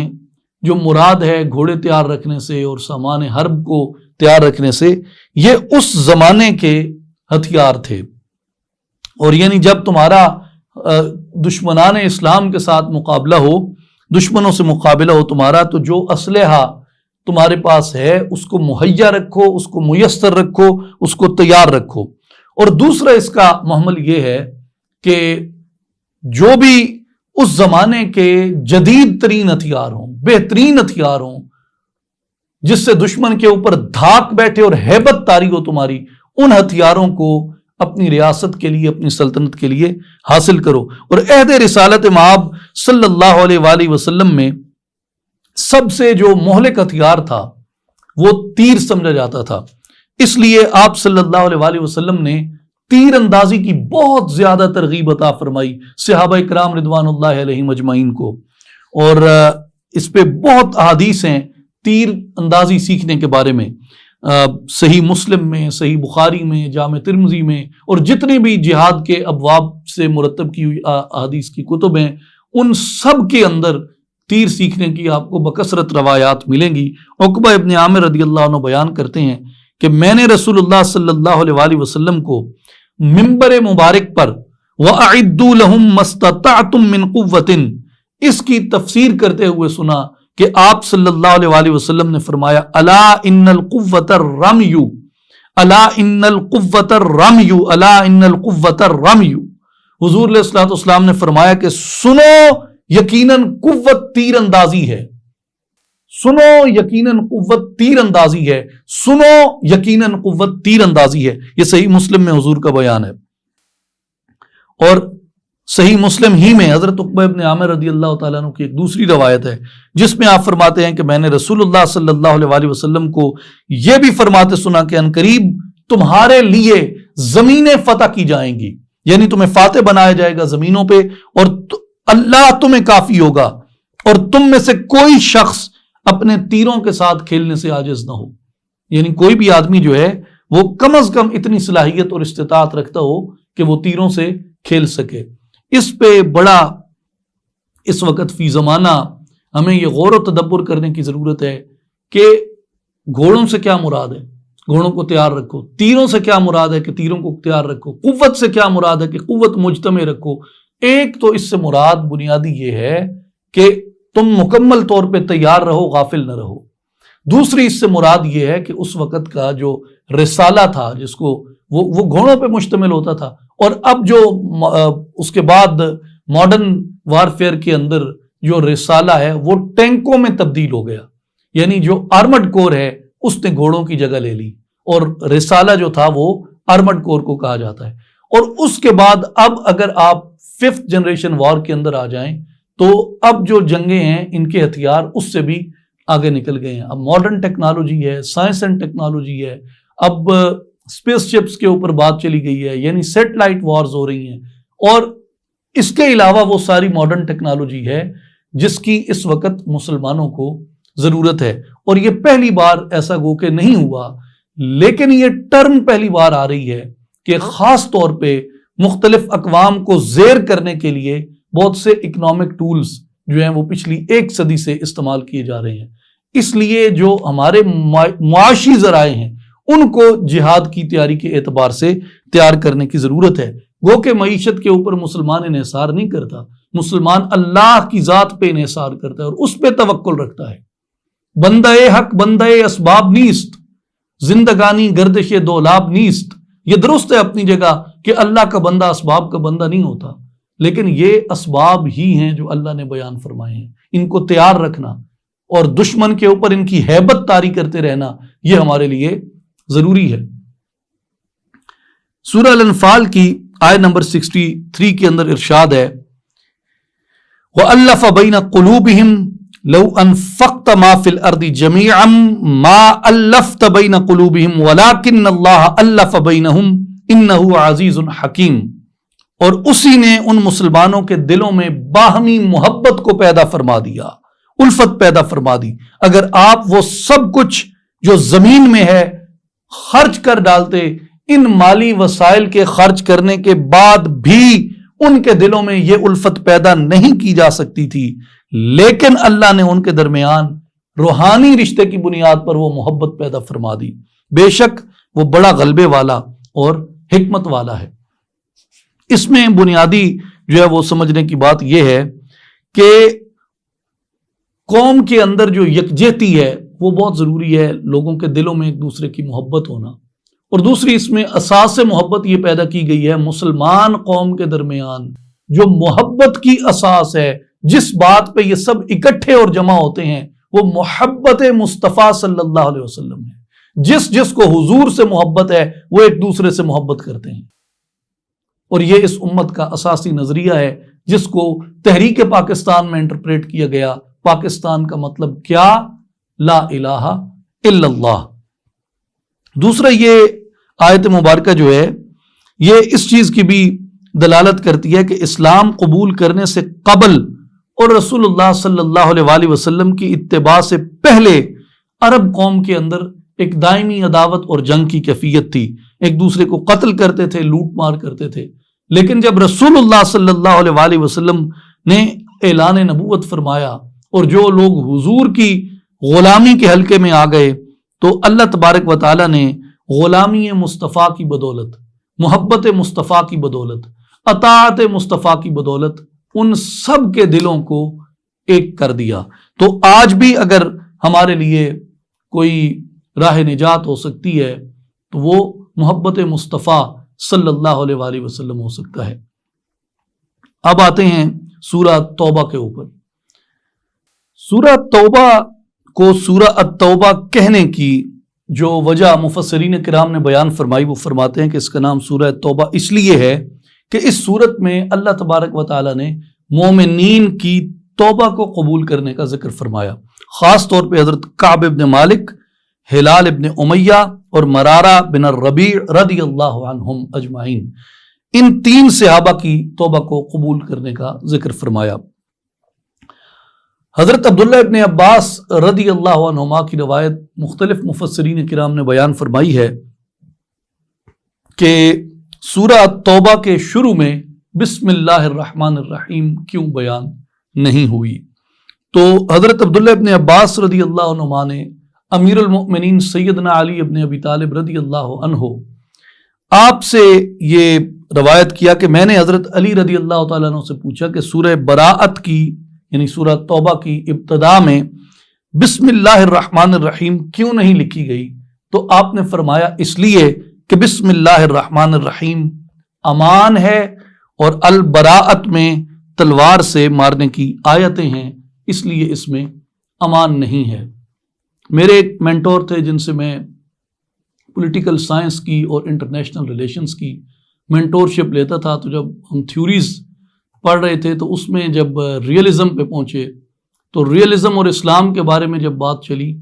جو مراد ہے گھوڑے تیار رکھنے سے اور سامان حرب کو تیار رکھنے سے، یہ اس زمانے کے ہتھیار تھے، اور یعنی جب تمہارا دشمنان اسلام کے ساتھ مقابلہ ہو، دشمنوں سے مقابلہ ہو تمہارا، تو جو اسلحہ تمہارے پاس ہے اس کو مہیا رکھو، اس کو میسر رکھو، اس کو تیار رکھو۔ اور دوسرا اس کا محمل یہ ہے کہ جو بھی اس زمانے کے جدید ترین ہتھیار ہوں، بہترین ہتھیار ہوں، جس سے دشمن کے اوپر دھاک بیٹھے اور ہیبت طاری ہو تمہاری، ان ہتھیاروں کو اپنی ریاست کے لیے، اپنی سلطنت کے لیے حاصل کرو۔ اور عہد رسالت مآب صلی اللہ علیہ وآلہ وسلم میں سب سے جو مہلک ہتھیار تھا وہ تیر سمجھا جاتا تھا، اس لیے آپ صلی اللہ علیہ وآلہ وسلم نے تیر اندازی کی بہت زیادہ ترغیب عطا فرمائی صحابہ کرام رضوان اللہ علیہم اجمعین کو، اور اس پہ بہت احادیث ہیں تیر اندازی سیکھنے کے بارے میں، صحیح مسلم میں، صحیح بخاری میں، جامع ترمذی میں، اور جتنے بھی جہاد کے ابواب سے مرتب کی ہوئی احادیث کی کتب ہیں، ان سب کے اندر تیر سیکھنے کی آپ کو بکثرت روایات ملیں گی۔ عقبہ ابن عامر رضی اللہ عنہ بیان کرتے ہیں کہ میں نے رسول اللہ صلی اللہ علیہ وآلہ وسلم کو منبر مبارک پر وَأَعِدُّوا لَهُم مَا اسْتَطَعْتُم مِّن قُوَّةٍ اس کی تفسیر کرتے ہوئے سنا کہ آپ صلی اللہ علیہ وآلہ وسلم نے فرمایا الا ان القوۃ الرمی، الا ان القوۃ الرمی، الا ان القوۃ الرمی۔ حضور علیہ الصلوۃ والسلام نے فرمایا کہ سنو یقیناً قوت تیر اندازی ہے، سنو یقیناً قوت تیر اندازی ہے، سنو یقیناً قوت تیر اندازی ہے۔ یہ صحیح مسلم میں حضور کا بیان ہے۔ اور صحیح مسلم ہی میں حضرت عقبہ ابن عامر رضی اللہ تعالیٰ عنہ کی ایک دوسری روایت ہے جس میں آپ فرماتے ہیں کہ میں نے رسول اللہ صلی اللہ علیہ وسلم کو یہ بھی فرماتے سنا کہ عنقریب تمہارے لیے زمینیں فتح کی جائیں گی، یعنی تمہیں فاتح بنایا جائے گا زمینوں پہ، اور اللہ تمہیں کافی ہوگا اور تم میں سے کوئی شخص اپنے تیروں کے ساتھ کھیلنے سے عاجز نہ ہو، یعنی کوئی بھی آدمی جو ہے وہ کم از کم اتنی صلاحیت اور استطاعت رکھتا ہو کہ وہ تیروں سے کھیل سکے۔ اس پہ بڑا اس وقت فی زمانہ ہمیں یہ غور و تدبر کرنے کی ضرورت ہے کہ گھوڑوں سے کیا مراد ہے، گھوڑوں کو تیار رکھو، تیروں سے کیا مراد ہے کہ تیروں کو تیار رکھو، قوت سے کیا مراد ہے کہ قوت مجتمع رکھو۔ ایک تو اس سے مراد بنیادی یہ ہے کہ تم مکمل طور پہ تیار رہو، غافل نہ رہو۔ دوسری اس سے مراد یہ ہے کہ اس وقت کا جو رسالہ تھا جس کو وہ گھوڑوں پہ مشتمل ہوتا تھا، اور اب جو اس کے بعد ماڈرن وارفیئر کے اندر جو رسالہ ہے وہ ٹینکوں میں تبدیل ہو گیا، یعنی جو آرمڈ کور ہے اس نے گھوڑوں کی جگہ لے لی، اور رسالہ جو تھا وہ آرمڈ کور کو کہا جاتا ہے۔ اور اس کے بعد اب اگر آپ 5th جنریشن وار کے اندر آ جائیں تو اب جو جنگیں ہیں ان کے ہتھیار اس سے بھی آگے نکل گئے ہیں۔ اب ماڈرن ٹیکنالوجی ہے، سائنس اینڈ ٹیکنالوجی ہے، اب اسپیس شپس کے اوپر بات چلی گئی ہے، یعنی سیٹلائٹ وارز ہو رہی ہیں، اور اس کے علاوہ وہ ساری ماڈرن ٹیکنالوجی ہے جس کی اس وقت مسلمانوں کو ضرورت ہے۔ اور یہ پہلی بار ایسا گو کہ نہیں ہوا، لیکن یہ ٹرم پہلی بار آ رہی ہے کہ خاص طور پہ مختلف اقوام کو زیر کرنے کے لیے بہت سے اکنامک ٹولز جو ہیں وہ پچھلی 1 صدی سے استعمال کیے جا رہے ہیں۔ اس لیے جو ہمارے معاشی ذرائع ہیں ان کو جہاد کی تیاری کے اعتبار سے تیار کرنے کی ضرورت ہے۔ گو کہ معیشت کے اوپر مسلمان انحصار نہیں کرتا، مسلمان اللہ کی ذات پہ انحصار کرتا ہے اور اس پہ توکل رکھتا ہے۔ بندہ حق بندہ اسباب نیست، زندگانی گردش دولاب نیست۔ یہ درست ہے اپنی جگہ کہ اللہ کا بندہ اسباب کا بندہ نہیں ہوتا، لیکن یہ اسباب ہی ہیں جو اللہ نے بیان فرمائے ہیں، ان کو تیار رکھنا اور دشمن کے اوپر ان کی ہیبت طاری کرتے رہنا یہ ہمارے لیے ضروری ہے۔ سورہ الانفال کی آیت نمبر 63 کے اندر ارشاد ہے وَأَلَّفَ بَيْنَ قُلُوبِهِمْ لَوْ أَنفَقْتَ مَا فِي الْأَرْضِ جَمِيعًا مَا أَلَّفْتَ بَيْنَ قُلُوبِهِمْ وَلَكِنَّ اللَّهَ أَلَّفَ بَيْنَهُمْ إِنَّهُ عَزِيزٌ حَكِيمٌ۔ اور اسی نے ان مسلمانوں کے دلوں میں باہمی محبت کو پیدا فرما دیا، الفت پیدا فرما دی۔ اگر آپ وہ سب کچھ جو زمین میں ہے خرچ کر ڈالتے، ان مالی وسائل کے خرچ کرنے کے بعد بھی ان کے دلوں میں یہ الفت پیدا نہیں کی جا سکتی تھی، لیکن اللہ نے ان کے درمیان روحانی رشتے کی بنیاد پر وہ محبت پیدا فرما دی۔ بے شک وہ بڑا غلبے والا اور حکمت والا ہے۔ اس میں بنیادی جو ہے وہ سمجھنے کی بات یہ ہے کہ قوم کے اندر جو یکجہتی ہے وہ بہت ضروری ہے، لوگوں کے دلوں میں ایک دوسرے کی محبت ہونا۔ اور دوسری اس میں اساس محبت یہ پیدا کی گئی ہے مسلمان قوم کے درمیان، جو محبت کی اساس ہے، جس بات پہ یہ سب اکٹھے اور جمع ہوتے ہیں وہ محبت مصطفیٰ صلی اللہ علیہ وسلم ہے۔ جس کو حضور سے محبت ہے وہ ایک دوسرے سے محبت کرتے ہیں، اور یہ اس امت کا اساسی نظریہ ہے جس کو تحریک پاکستان میں انٹرپریٹ کیا گیا۔ پاکستان کا مطلب کیا؟ لا الہ الا اللہ۔ دوسرا یہ آیت مبارکہ جو ہے یہ اس چیز کی بھی دلالت کرتی ہے کہ اسلام قبول کرنے سے قبل اور رسول اللہ صلی اللہ علیہ وآلہ وسلم کی اتباع سے پہلے عرب قوم کے اندر ایک دائمی عداوت اور جنگ کی کیفیت تھی، ایک دوسرے کو قتل کرتے تھے، لوٹ مار کرتے تھے۔ لیکن جب رسول اللہ صلی اللہ علیہ وآلہ وسلم نے اعلان نبوت فرمایا اور جو لوگ حضور کی غلامی کے حلقے میں آ گئے تو اللہ تبارک و تعالیٰ نے غلامی مصطفیٰ کی بدولت، محبت مصطفیٰ کی بدولت، اطاعت مصطفیٰ کی بدولت ان سب کے دلوں کو ایک کر دیا۔ تو آج بھی اگر ہمارے لیے کوئی راہ نجات ہو سکتی ہے تو وہ محبت مصطفیٰ صلی اللہ علیہ وآلہ وسلم ہو سکتا ہے۔ اب آتے ہیں سورہ توبہ کے اوپر۔ سورہ توبہ کو سورہ التوبہ کہنے کی جو وجہ مفسرین کرام نے بیان فرمائی وہ فرماتے ہیں کہ اس کا نام سورہ توبہ اس لیے ہے کہ اس صورت میں اللہ تبارک و تعالیٰ نے مومنین کی توبہ کو قبول کرنے کا ذکر فرمایا، خاص طور پہ حضرت کعب ابن مالک، ہلال ابن امیہ اور مرارہ بن الربیع رضی اللہ عنہم اجمعین، ان تین صحابہ کی توبہ کو قبول کرنے کا ذکر فرمایا۔ حضرت عبداللہ ابن عباس رضی اللہ عنہما کی روایت مختلف مفسرین کرام نے بیان فرمائی ہے کہ سورہ توبہ کے شروع میں بسم اللہ الرحمن الرحیم کیوں بیان نہیں ہوئی؟ تو حضرت عبداللہ ابن عباس رضی اللہ عنہما نے امیر المؤمنین سیدنا علی ابن ابی طالب رضی اللہ عنہ آپ سے یہ روایت کیا کہ میں نے حضرت علی رضی اللہ تعالیٰ عنہ سے پوچھا کہ سورہ براءت کی یعنی سورہ توبہ کی ابتدا میں بسم اللہ الرحمن الرحیم کیوں نہیں لکھی گئی؟ تو آپ نے فرمایا اس لیے کہ بسم اللہ الرحمن الرحیم امان ہے اور البراءت میں تلوار سے مارنے کی آیتیں ہیں، اس لیے اس میں امان نہیں ہے۔ میرے ایک مینٹور تھے جن سے میں پولیٹیکل سائنس کی اور انٹرنیشنل ریلیشنز کی مینٹورشپ لیتا تھا، تو جب ہم تھیوریز پڑھ رہے تھے تو اس میں جب ریئلزم پہ پہنچے تو ریئلزم اور اسلام کے بارے میں جب بات چلی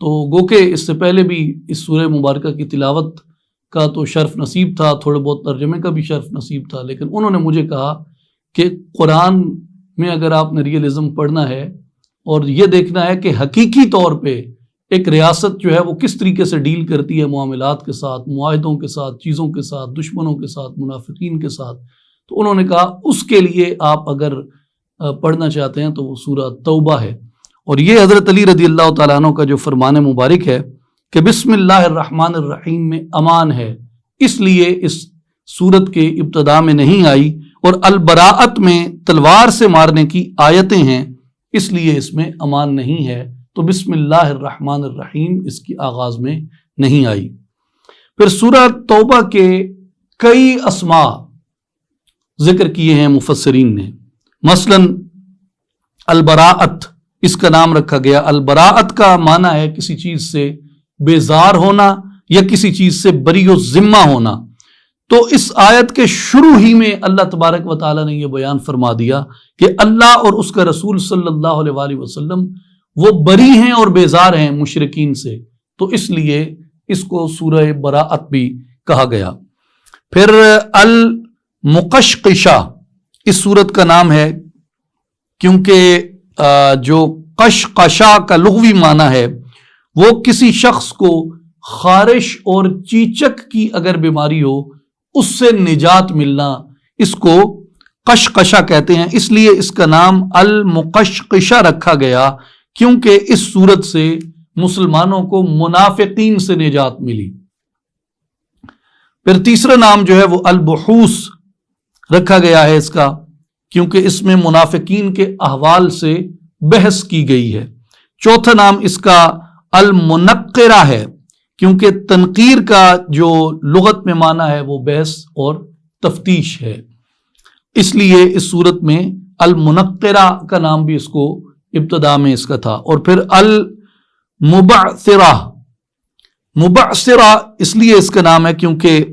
تو گو کہ اس سے پہلے بھی اس سورہ مبارکہ کی تلاوت کا تو شرف نصیب تھا، تھوڑے بہت ترجمے کا بھی شرف نصیب تھا، لیکن انہوں نے مجھے کہا کہ قرآن میں اگر آپ نے ریئلزم پڑھنا ہے اور یہ دیکھنا ہے کہ حقیقی طور پہ ایک ریاست جو ہے وہ کس طریقے سے ڈیل کرتی ہے معاملات کے ساتھ، معاہدوں کے ساتھ، چیزوں کے ساتھ، دشمنوں کے ساتھ، منافقین کے ساتھ، تو انہوں نے کہا اس کے لیے آپ اگر پڑھنا چاہتے ہیں تو وہ سورہ توبہ ہے۔ اور یہ حضرت علی رضی اللہ تعالیٰ عنہ کا جو فرمان مبارک ہے کہ بسم اللہ الرحمن الرحیم میں امان ہے، اس لیے اس سورت کے ابتدا میں نہیں آئی، اور البراءت میں تلوار سے مارنے کی آیتیں ہیں، اس لیے اس میں امان نہیں ہے، تو بسم اللہ الرحمن الرحیم اس کی آغاز میں نہیں آئی۔ پھر سورہ توبہ کے کئی اسماء ذکر کیے ہیں مفسرین نے، مثلا البراءت اس کا نام رکھا گیا۔ البراءت کا معنی ہے کسی چیز سے بیزار ہونا یا کسی چیز سے بری و ذمہ ہونا، تو اس آیت کے شروع ہی میں اللہ تبارک و تعالیٰ نے یہ بیان فرما دیا کہ اللہ اور اس کا رسول صلی اللہ علیہ وآلہ وسلم وہ بری ہیں اور بیزار ہیں مشرکین سے، تو اس لیے اس کو سورہ براءت بھی کہا گیا۔ پھر المقشقشہ اس سورت کا نام ہے کیونکہ جو قشقشہ کا لغوی معنی ہے وہ کسی شخص کو خارش اور چیچک کی اگر بیماری ہو اس سے نجات ملنا، اس کو قشقشہ کہتے ہیں، اس لیے اس کا نام المقشقشہ رکھا گیا کیونکہ اس سورت سے مسلمانوں کو منافقین سے نجات ملی۔ پھر تیسرا نام جو ہے وہ البحوث رکھا گیا ہے اس کا کیونکہ اس میں منافقین کے احوال سے بحث کی گئی ہے۔ چوتھا نام اس کا المنقرہ ہے کیونکہ تنقیر کا جو لغت میں معنی ہے وہ بحث اور تفتیش ہے، اس لیے اس صورت میں المنقرہ کا نام بھی اس کو ابتدا میں اس کا تھا۔ اور پھر المبعثرہ، مبعثرہ اس لیے اس کا نام ہے کیونکہ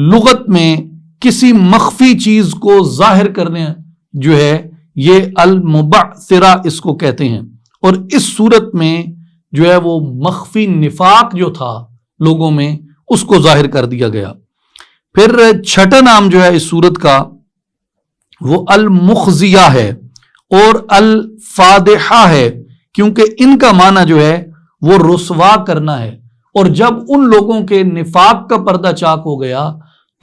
لغت میں کسی مخفی چیز کو ظاہر کرنے جو ہے یہ المبعثرہ اس کو کہتے ہیں، اور اس صورت میں جو ہے وہ مخفی نفاق جو تھا لوگوں میں اس کو ظاہر کر دیا گیا۔ پھر چھٹا نام جو ہے اس صورت کا وہ المخزیہ ہے اور الفادحہ ہے کیونکہ ان کا معنی جو ہے وہ رسوا کرنا ہے، اور جب ان لوگوں کے نفاق کا پردہ چاک ہو گیا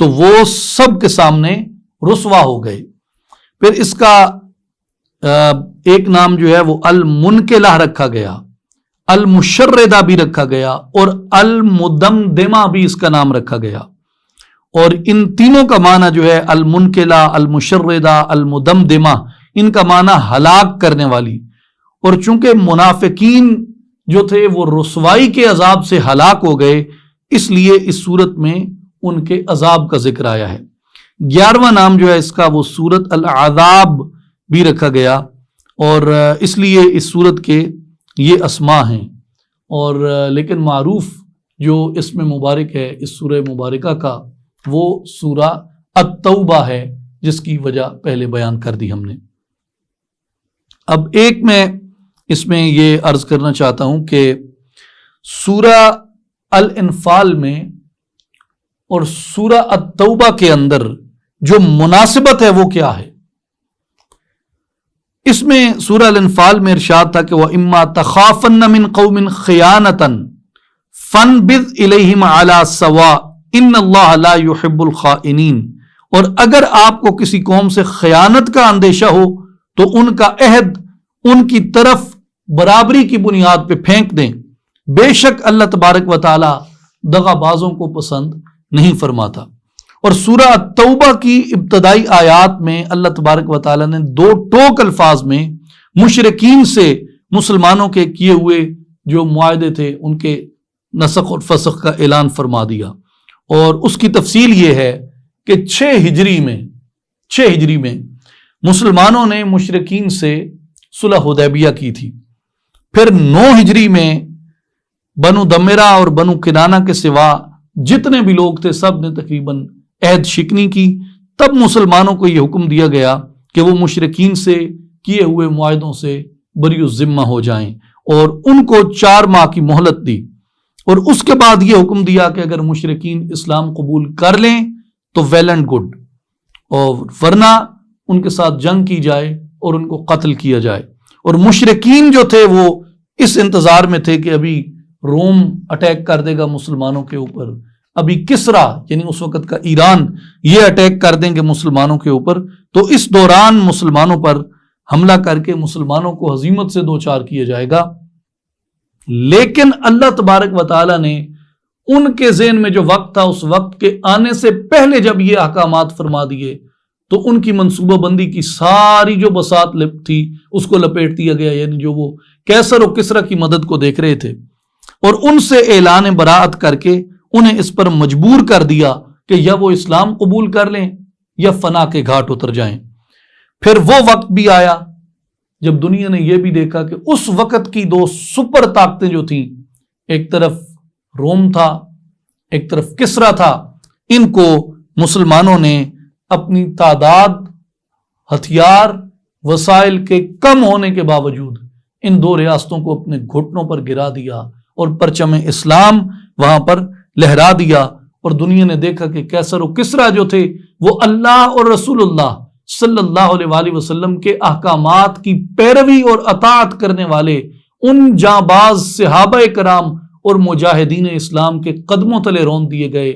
تو وہ سب کے سامنے رسوا ہو گئے۔ پھر اس کا ایک نام جو ہے وہ المنکلہ رکھا گیا، المشردہ بھی رکھا گیا اور المدمدمہ بھی اس کا نام رکھا گیا، اور ان تینوں کا معنی جو ہے المنکلہ، المشردہ، المدمدمہ، ان کا معنی ہلاک کرنے والی، اور چونکہ منافقین جو تھے وہ رسوائی کے عذاب سے ہلاک ہو گئے اس لیے اس صورت میں ان کے عذاب کا ذکر آیا ہے۔ 11واں نام جو ہے اس کا وہ سورت العذاب بھی رکھا گیا، اور اس لیے اس صورت کے یہ اسماء ہیں، اور لیکن معروف جو اسم مبارک ہے اس سورہ مبارکہ کا وہ سورہ التوبہ ہے، جس کی وجہ پہلے بیان کر دی ہم نے۔ اب ایک میں اس میں یہ عرض کرنا چاہتا ہوں کہ سورہ الانفال میں اور سورہ التوبہ کے اندر جو مناسبت ہے وہ کیا ہے؟ اس میں سورہ الانفال میں ارشاد تھا کہ وَإِمَّا تَخَافَنَّ مِن قَوْمٍ خِيَانَةً فَانبِذْ إِلَيْهِمْ عَلَى سَوَاءٍ إِنَّ اللَّهَ لَا يُحِبُّ الْخَائِنِينَ، اور اگر آپ کو کسی قوم سے خیانت کا اندیشہ ہو تو ان کا عہد ان کی طرف برابری کی بنیاد پہ پھینک دیں، بے شک اللہ تبارک و تعالی دغا بازوں کو پسند نہیں فرماتا۔ اور سورہ التوبہ کی ابتدائی آیات میں اللہ تبارک و تعالی نے دو ٹوک الفاظ میں مشرکین سے مسلمانوں کے کیے ہوئے جو معاہدے تھے ان کے نسخ اور فسخ کا اعلان فرما دیا، اور اس کی تفصیل یہ ہے کہ 6 ہجری میں مسلمانوں نے مشرکین سے صلح حدیبیہ کی تھی، پھر 9 ہجری میں بنو دمرہ اور بنو کنانہ کے سوا جتنے بھی لوگ تھے سب نے تقریباً عہد شکنی کی۔ تب مسلمانوں کو یہ حکم دیا گیا کہ وہ مشرکین سے کیے ہوئے معاہدوں سے بری الذمہ ہو جائیں، اور ان کو 4 ماہ کی مہلت دی، اور اس کے بعد یہ حکم دیا کہ اگر مشرکین اسلام قبول کر لیں تو ویل اینڈ گڈ، اور ورنہ ان کے ساتھ جنگ کی جائے اور ان کو قتل کیا جائے۔ اور مشرکین جو تھے وہ اس انتظار میں تھے کہ ابھی روم اٹیک کر دے گا مسلمانوں کے اوپر، ابھی کسرا یعنی اس وقت کا ایران یہ اٹیک کر دیں گے مسلمانوں کے اوپر، تو اس دوران مسلمانوں پر حملہ کر کے مسلمانوں کو ہزیمت سے دوچار کیا جائے گا۔ لیکن اللہ تبارک و تعالی نے ان کے ذہن میں جو وقت تھا اس وقت کے آنے سے پہلے جب یہ احکامات فرما دیے تو ان کی منصوبہ بندی کی ساری جو بساط تھی اس کو لپیٹ دیا گیا، یعنی جو وہ کیسر و کسرا کی مدد کو دیکھ رہے تھے، اور ان سے اعلان براءت کر کے انہیں اس پر مجبور کر دیا کہ یا وہ اسلام قبول کر لیں یا فنا کے گھاٹ اتر جائیں۔ پھر وہ وقت بھی آیا جب دنیا نے یہ بھی دیکھا کہ اس وقت کی 2 سپر طاقتیں جو تھیں، ایک طرف روم تھا ایک طرف کسرا تھا، ان کو مسلمانوں نے اپنی تعداد، ہتھیار، وسائل کے کم ہونے کے باوجود ان 2 ریاستوں کو اپنے گھٹنوں پر گرا دیا اور پرچم اسلام وہاں پر لہرا دیا، اور دنیا نے دیکھا کہ کیسر و کسرا جو تھے وہ اللہ اور رسول اللہ صلی اللہ علیہ وآلہ وسلم کے احکامات کی پیروی اور اطاعت کرنے والے ان جانباز صحابہ کرام اور مجاہدین اسلام کے قدموں تلے رون دیے گئے،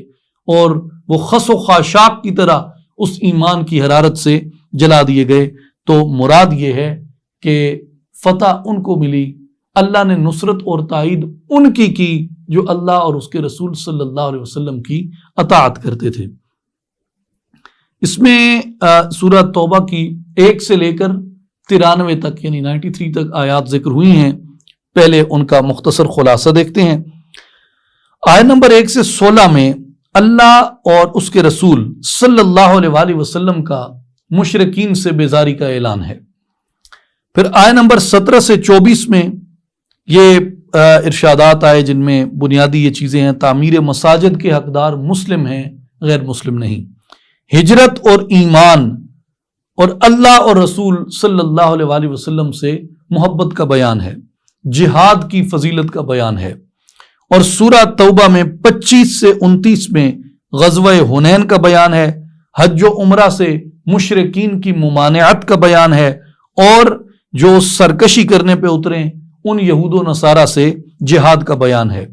اور وہ خس و خاشاک کی طرح اس ایمان کی حرارت سے جلا دیے گئے۔ تو مراد یہ ہے کہ فتح ان کو ملی، اللہ نے نصرت اور تائید ان کی جو اللہ اور اس کے رسول صلی اللہ علیہ وسلم کی اطاعت کرتے تھے۔ اس میں سورہ توبہ کی 1 سے لے کر 93 تک یعنی 93 تک آیات ذکر ہوئی ہیں۔ پہلے ان کا مختصر خلاصہ دیکھتے ہیں۔ آیت نمبر 1 سے 16 میں اللہ اور اس کے رسول صلی اللہ علیہ وآلہ وسلم کا مشرکین سے بیزاری کا اعلان ہے۔ پھر آیت نمبر 17 سے 24 میں یہ ارشادات آئے جن میں بنیادی یہ چیزیں ہیں: تعمیر مساجد کے حقدار مسلم ہیں، غیر مسلم نہیں، ہجرت اور ایمان، اور اللہ اور رسول صلی اللہ علیہ وآلہ وسلم سے محبت کا بیان ہے، جہاد کی فضیلت کا بیان ہے۔ اور سورہ توبہ میں 25 سے 29 میں غزوہ حنین کا بیان ہے، حج و عمرہ سے مشرکین کی ممانعت کا بیان ہے، اور جو سرکشی کرنے پہ اتریں ان یہود و نصارہ سے جہاد کا بیان ہے۔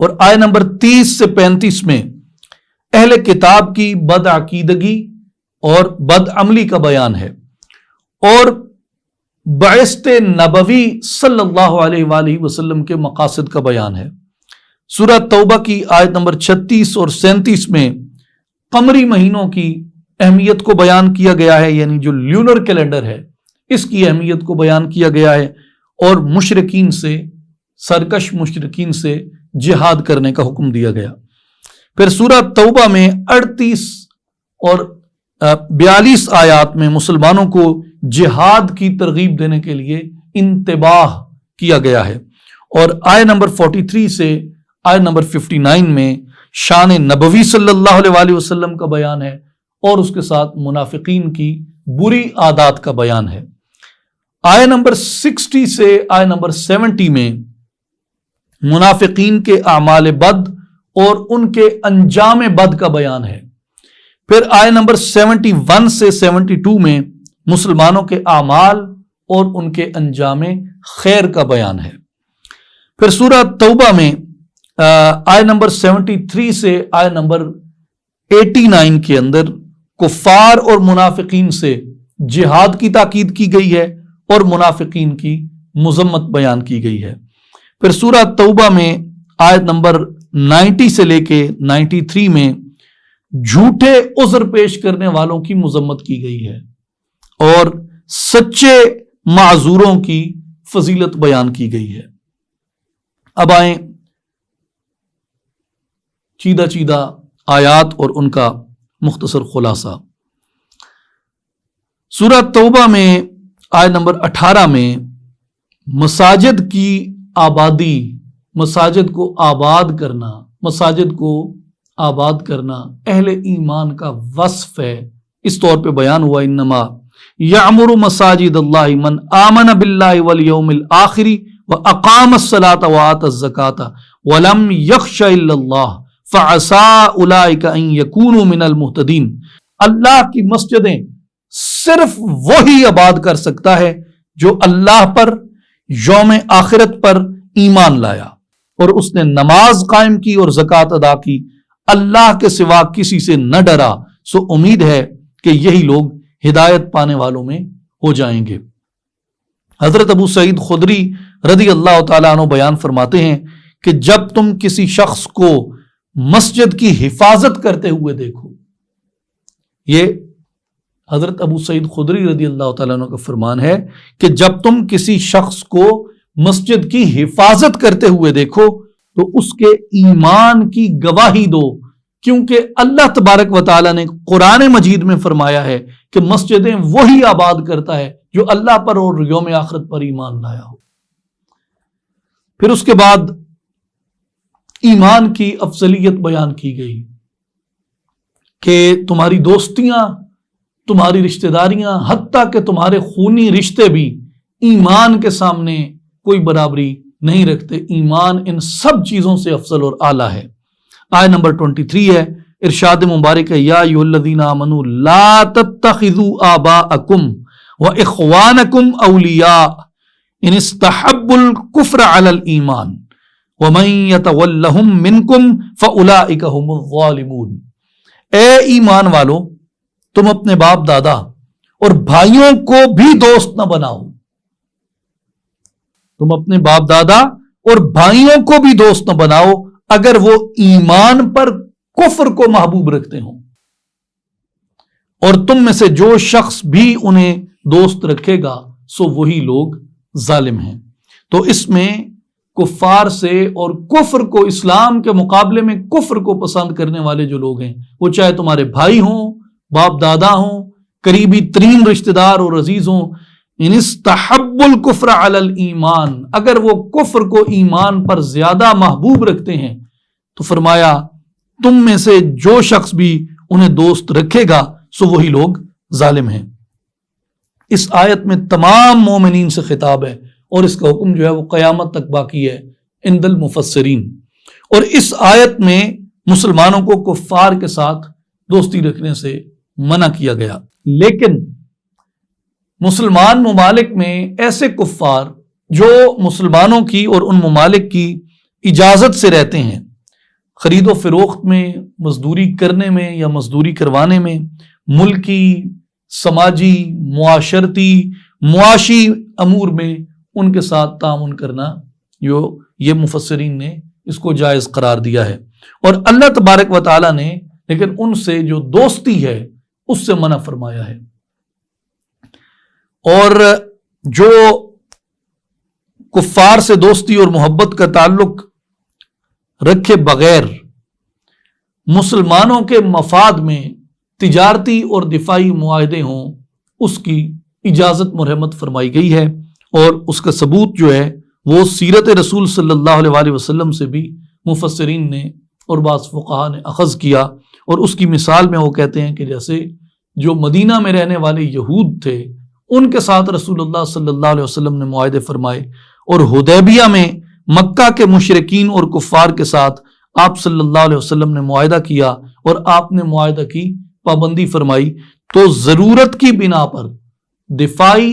اور آیت نمبر 30 سے 35 میں اہل کتاب کی بدعقیدگی اور بدعملی کا بیان ہے، اور بعثت نبوی صلی اللہ علیہ وآلہ وسلم کے مقاصد کا بیان ہے۔ سورہ توبہ کی آیت نمبر 36 اور 37 میں قمری مہینوں کی اہمیت کو بیان کیا گیا ہے، یعنی جو لیونر کیلنڈر ہے اس کی اہمیت کو بیان کیا گیا ہے، اور مشرکین سے، سرکش مشرکین سے جہاد کرنے کا حکم دیا گیا۔ پھر سورہ توبہ میں 38 اور 42 آیات میں مسلمانوں کو جہاد کی ترغیب دینے کے لیے انتباہ کیا گیا ہے، اور آیت نمبر 43 سے آیت نمبر 59 میں شان نبوی صلی اللہ علیہ وآلہ وسلم کا بیان ہے، اور اس کے ساتھ منافقین کی بری عادات کا بیان ہے۔ آیہ نمبر 60 سے آیہ نمبر 70 میں منافقین کے اعمال بد اور ان کے انجام بد کا بیان ہے۔ پھر آیہ نمبر 71 سے 72 میں مسلمانوں کے اعمال اور ان کے انجام خیر کا بیان ہے۔ پھر سورہ توبہ میں آیہ نمبر 73 سے آیہ نمبر 89 کے اندر کفار اور منافقین سے جہاد کی تاکید کی گئی ہے اور منافقین کی مذمت بیان کی گئی ہے۔ پھر سورہ توبہ میں آیت نمبر 90 سے لے کے 93 میں جھوٹے عذر پیش کرنے والوں کی مذمت کی گئی ہے اور سچے معذوروں کی فضیلت بیان کی گئی ہے۔ اب آئیں چیدہ چیدہ آیات اور ان کا مختصر خلاصہ۔ سورہ توبہ میں آیت نمبر 18 میں مساجد کی آبادی، مساجد کو آباد کرنا اہل ایمان کا وصف ہے، اس طور پہ بیان ہوا انما یعمر مساجد اللہ من آمن باللہ والیوم الآخر واقام الصلاۃ وآتى الزکاۃ ولم یخش الا اللہ فعسى اولئک ان یکونوا من المہتدین۔ اللہ کی مسجدیں صرف وہی آباد کر سکتا ہے جو اللہ پر، یوم آخرت پر ایمان لایا اور اس نے نماز قائم کی اور زکوٰۃ ادا کی، اللہ کے سوا کسی سے نہ ڈرا، سو امید ہے کہ یہی لوگ ہدایت پانے والوں میں ہو جائیں گے۔ حضرت ابو سعید خدری رضی اللہ تعالیٰ عنہ بیان فرماتے ہیں کہ جب تم کسی شخص کو مسجد کی حفاظت کرتے ہوئے دیکھو، یہ حضرت ابو سعید خدری رضی اللہ تعالیٰ عنہ کا فرمان ہے کہ جب تم کسی شخص کو مسجد کی حفاظت کرتے ہوئے دیکھو تو اس کے ایمان کی گواہی دو، کیونکہ اللہ تبارک و تعالیٰ نے قرآن مجید میں فرمایا ہے کہ مسجدیں وہی آباد کرتا ہے جو اللہ پر اور یوم آخرت پر ایمان لایا ہو۔ پھر اس کے بعد ایمان کی افضلیت بیان کی گئی کہ تمہاری دوستیاں، تمہاری رشتہ داریاں، حتیٰ کہ تمہارے خونی رشتے بھی ایمان کے سامنے کوئی برابری نہیں رکھتے۔ ایمان ان سب چیزوں سے افضل اور اعلیٰ ہے۔ آیت نمبر 23 ہے، ارشاد مبارک ہے، یا ایھا الذین آمنوا لا تتخذوا آباءکم واخوانکم اولیاء ان استحبوا الکفر علی الایمان ومن یتولہم منکم فاولئک ھم الظالمون۔ اے ایمان والو، تم اپنے باپ دادا اور بھائیوں کو بھی دوست نہ بناؤ، تم اپنے باپ دادا اور بھائیوں کو بھی دوست نہ بناؤ اگر وہ ایمان پر کفر کو محبوب رکھتے ہوں، اور تم میں سے جو شخص بھی انہیں دوست رکھے گا سو وہی لوگ ظالم ہیں۔ تو اس میں کفار سے اور کفر کو، اسلام کے مقابلے میں کفر کو پسند کرنے والے جو لوگ ہیں، وہ چاہے تمہارے بھائی ہوں، باپ دادا ہوں، قریبی ترین رشتہ دار اور عزیز ہوں، ان استحب الکفر علی الایمان، اگر وہ کفر کو ایمان پر زیادہ محبوب رکھتے ہیں تو فرمایا تم میں سے جو شخص بھی انہیں دوست رکھے گا سو وہی لوگ ظالم ہیں۔ اس آیت میں تمام مومنین سے خطاب ہے اور اس کا حکم جو ہے وہ قیامت تک باقی ہے عند المفسرین۔ اور اس آیت میں مسلمانوں کو کفار کے ساتھ دوستی رکھنے سے منع کیا گیا، لیکن مسلمان ممالک میں ایسے کفار جو مسلمانوں کی اور ان ممالک کی اجازت سے رہتے ہیں، خرید و فروخت میں، مزدوری کرنے میں یا مزدوری کروانے میں، ملکی، سماجی، معاشرتی، معاشی امور میں ان کے ساتھ تعاون کرنا، یہ مفسرین نے اس کو جائز قرار دیا ہے، اور اللہ تبارک و تعالیٰ نے لیکن ان سے جو دوستی ہے اس سے منع فرمایا ہے۔ اور جو کفار سے دوستی اور محبت کا تعلق رکھے بغیر مسلمانوں کے مفاد میں تجارتی اور دفاعی معاہدے ہوں، اس کی اجازت مرحمت فرمائی گئی ہے، اور اس کا ثبوت جو ہے وہ سیرت رسول صلی اللہ علیہ وسلم سے بھی مفسرین نے اور بعض فقہا نے اخذ کیا، اور اس کی مثال میں وہ کہتے ہیں کہ جیسے جو مدینہ میں رہنے والے یہود تھے ان کے ساتھ رسول اللہ صلی اللہ علیہ وسلم نے معاہدے فرمائے، اور حدیبیہ میں مکہ کے مشرکین اور کفار کے ساتھ آپ صلی اللہ علیہ وسلم نے معاہدہ کیا اور آپ نے معاہدہ کی پابندی فرمائی، تو ضرورت کی بنا پر دفاعی،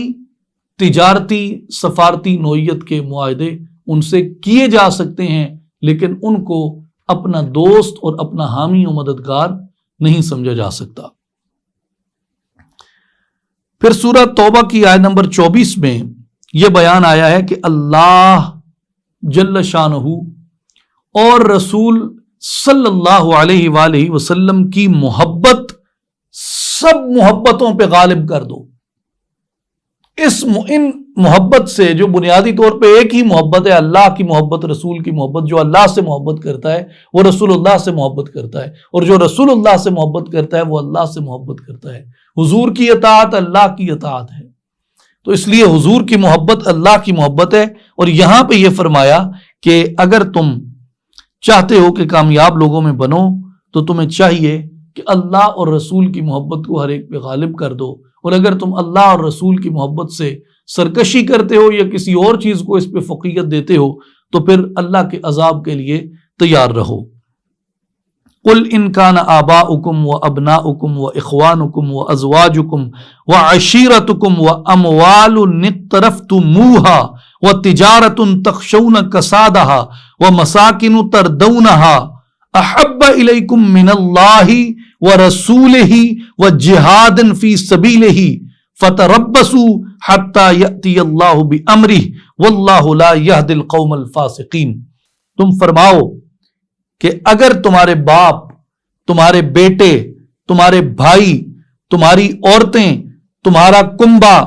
تجارتی، سفارتی نوعیت کے معاہدے ان سے کیے جا سکتے ہیں، لیکن ان کو اپنا دوست اور اپنا حامی و مددگار نہیں سمجھا جا سکتا۔ پھر سورہ توبہ کی آیت نمبر 24 میں یہ بیان آیا ہے کہ اللہ جل شانہ اور رسول صلی اللہ علیہ وآلہ وسلم کی محبت سب محبتوں پہ غالب کر دو۔ ان محبت سے جو بنیادی طور پہ ایک ہی محبت ہے، اللہ کی محبت، رسول کی محبت، جو اللہ سے محبت کرتا ہے وہ رسول اللہ سے محبت کرتا ہے، اور جو رسول اللہ سے محبت کرتا ہے وہ اللہ سے محبت کرتا ہے۔ حضور کی اطاعت اللہ کی اطاعت ہے، تو اس لیے حضور کی محبت اللہ کی محبت ہے۔ اور یہاں پہ یہ فرمایا کہ اگر تم چاہتے ہو کہ کامیاب لوگوں میں بنو تو تمہیں چاہیے کہ اللہ اور رسول کی محبت کو ہر ایک پہ غالب کر دو، اور اگر تم اللہ اور رسول کی محبت سے سرکشی کرتے ہو یا کسی اور چیز کو اس پہ فوقیت دیتے ہو تو پھر اللہ کے عذاب کے لیے تیار رہو۔ قل ان کان آباؤکم و ابناؤکم و اخوانکم و ازواجکم و عشیرتکم و اموال اقترفتموہا و تجارت تخشون کسادہا و مساکن تردونہا احب الیکم من اللہ ورسولہ وجہاد فی سبیلہ فتربصوا حتی یأتی اللہ بامرہ واللہ لا یہدی القوم الفاسقین۔ تم فرماؤ کہ اگر تمہارے باپ، تمہارے بیٹے، تمہارے بھائی، تمہاری عورتیں، تمہارا کنبہ،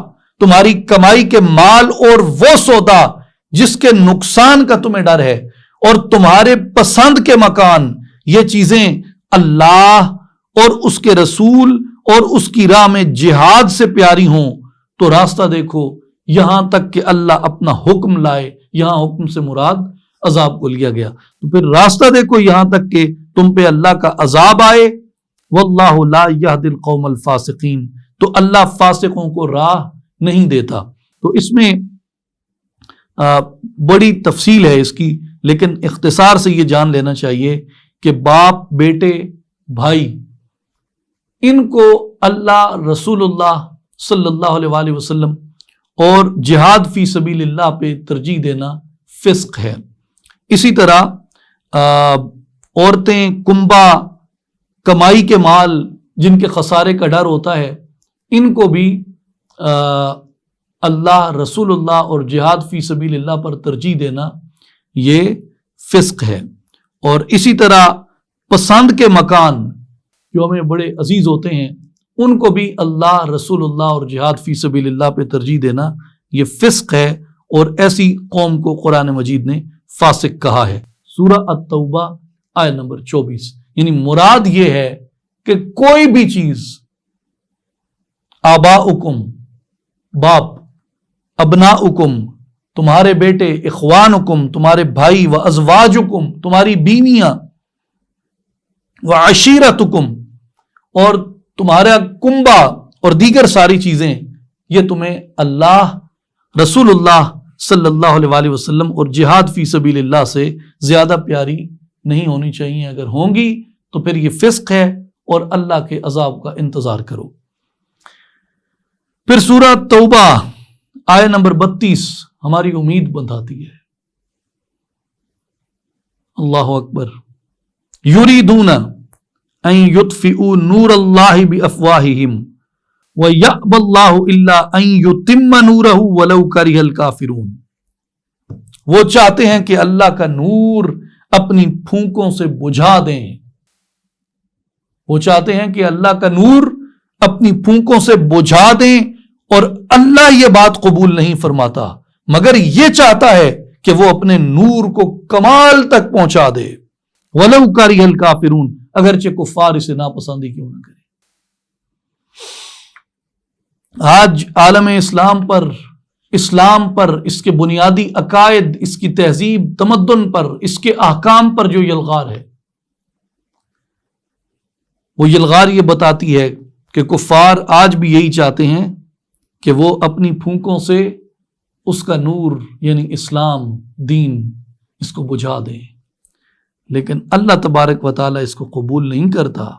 تمہاری کمائی کے مال اور وہ سودا جس کے نقصان کا تمہیں ڈر ہے، اور تمہارے پسند کے مکان، یہ چیزیں اللہ اور اس کے رسول اور اس کی راہ میں جہاد سے پیاری ہوں تو راستہ دیکھو یہاں تک کہ اللہ اپنا حکم لائے۔ یہاں حکم سے مراد عذاب کو لیا گیا، تو پھر راستہ دیکھو یہاں تک کہ تم پہ اللہ کا عذاب آئے۔ واللہ لا یہدی القوم الفاسقین، تو اللہ فاسقوں کو راہ نہیں دیتا۔ تو اس میں بڑی تفصیل ہے اس کی، لیکن اختصار سے یہ جان لینا چاہیے کہ باپ، بیٹے، بھائی، ان کو اللہ، رسول اللہ صلی اللہ علیہ وآلہ وسلم اور جہاد فی سبیل اللہ پہ ترجیح دینا فسق ہے۔ اسی طرح عورتیں، کنبہ، کمائی کے مال جن کے خسارے کا ڈر ہوتا ہے، ان کو بھی اللہ، رسول اللہ اور جہاد فی سبیل اللہ پر ترجیح دینا یہ فسق ہے۔ اور اسی طرح پسند کے مکان جو ہمیں بڑے عزیز ہوتے ہیں ان کو بھی اللہ، رسول اللہ اور جہاد فی سبیل اللہ پہ ترجیح دینا یہ فسق ہے، اور ایسی قوم کو قرآن مجید نے فاسق کہا ہے۔ سورہ التوبہ آیت نمبر 24، یعنی مراد یہ ہے کہ کوئی بھی چیز، آباؤکم باپ، ابناؤکم تمہارے بیٹے، اخوانکم تمہارے بھائی، و ازواجکم تمہاری بیویاں، و عشیرتکم اور تمہارا کنبہ اور دیگر ساری چیزیں، یہ تمہیں اللہ، رسول اللہ صلی اللہ علیہ وآلہ وسلم اور جہاد فی سبیل اللہ سے زیادہ پیاری نہیں ہونی چاہیے۔ اگر ہوں گی تو پھر یہ فسق ہے اور اللہ کے عذاب کا انتظار کرو۔ پھر سورہ توبہ آیت نمبر 32 ہماری امید بندھاتی ہے۔ اللہ اکبر۔ یریدون ان یطفئوا نور اللہ بافواہہم وَيَأْبَى اللَّهُ إِلَّا أَن يُتِمَّ نُورَهُ وَلَوْ كَرِهَ الْكَافِرُونَ، وہ چاہتے ہیں کہ اللہ کا نور اپنی پھونکوں سے بجھا دیں، وہ چاہتے ہیں کہ اللہ کا نور اپنی پھونکوں سے بجھا دیں، اور اللہ یہ بات قبول نہیں فرماتا مگر یہ چاہتا ہے کہ وہ اپنے نور کو کمال تک پہنچا دے۔ وَلَوْ كَرِهَ الْكَافِرُونَ، اگرچہ کفار اسے ناپسندی کیوں نہ کرے۔ آج عالم اسلام پر، اس کے بنیادی عقائد، اس کی تہذیب، تمدن پر، اس کے احکام پر جو یلغار ہے، وہ یلغار یہ بتاتی ہے کہ کفار آج بھی یہی چاہتے ہیں کہ وہ اپنی پھونکوں سے اس کا نور یعنی اسلام دین اس کو بجھا دیں، لیکن اللہ تبارک و تعالیٰ اس کو قبول نہیں کرتا۔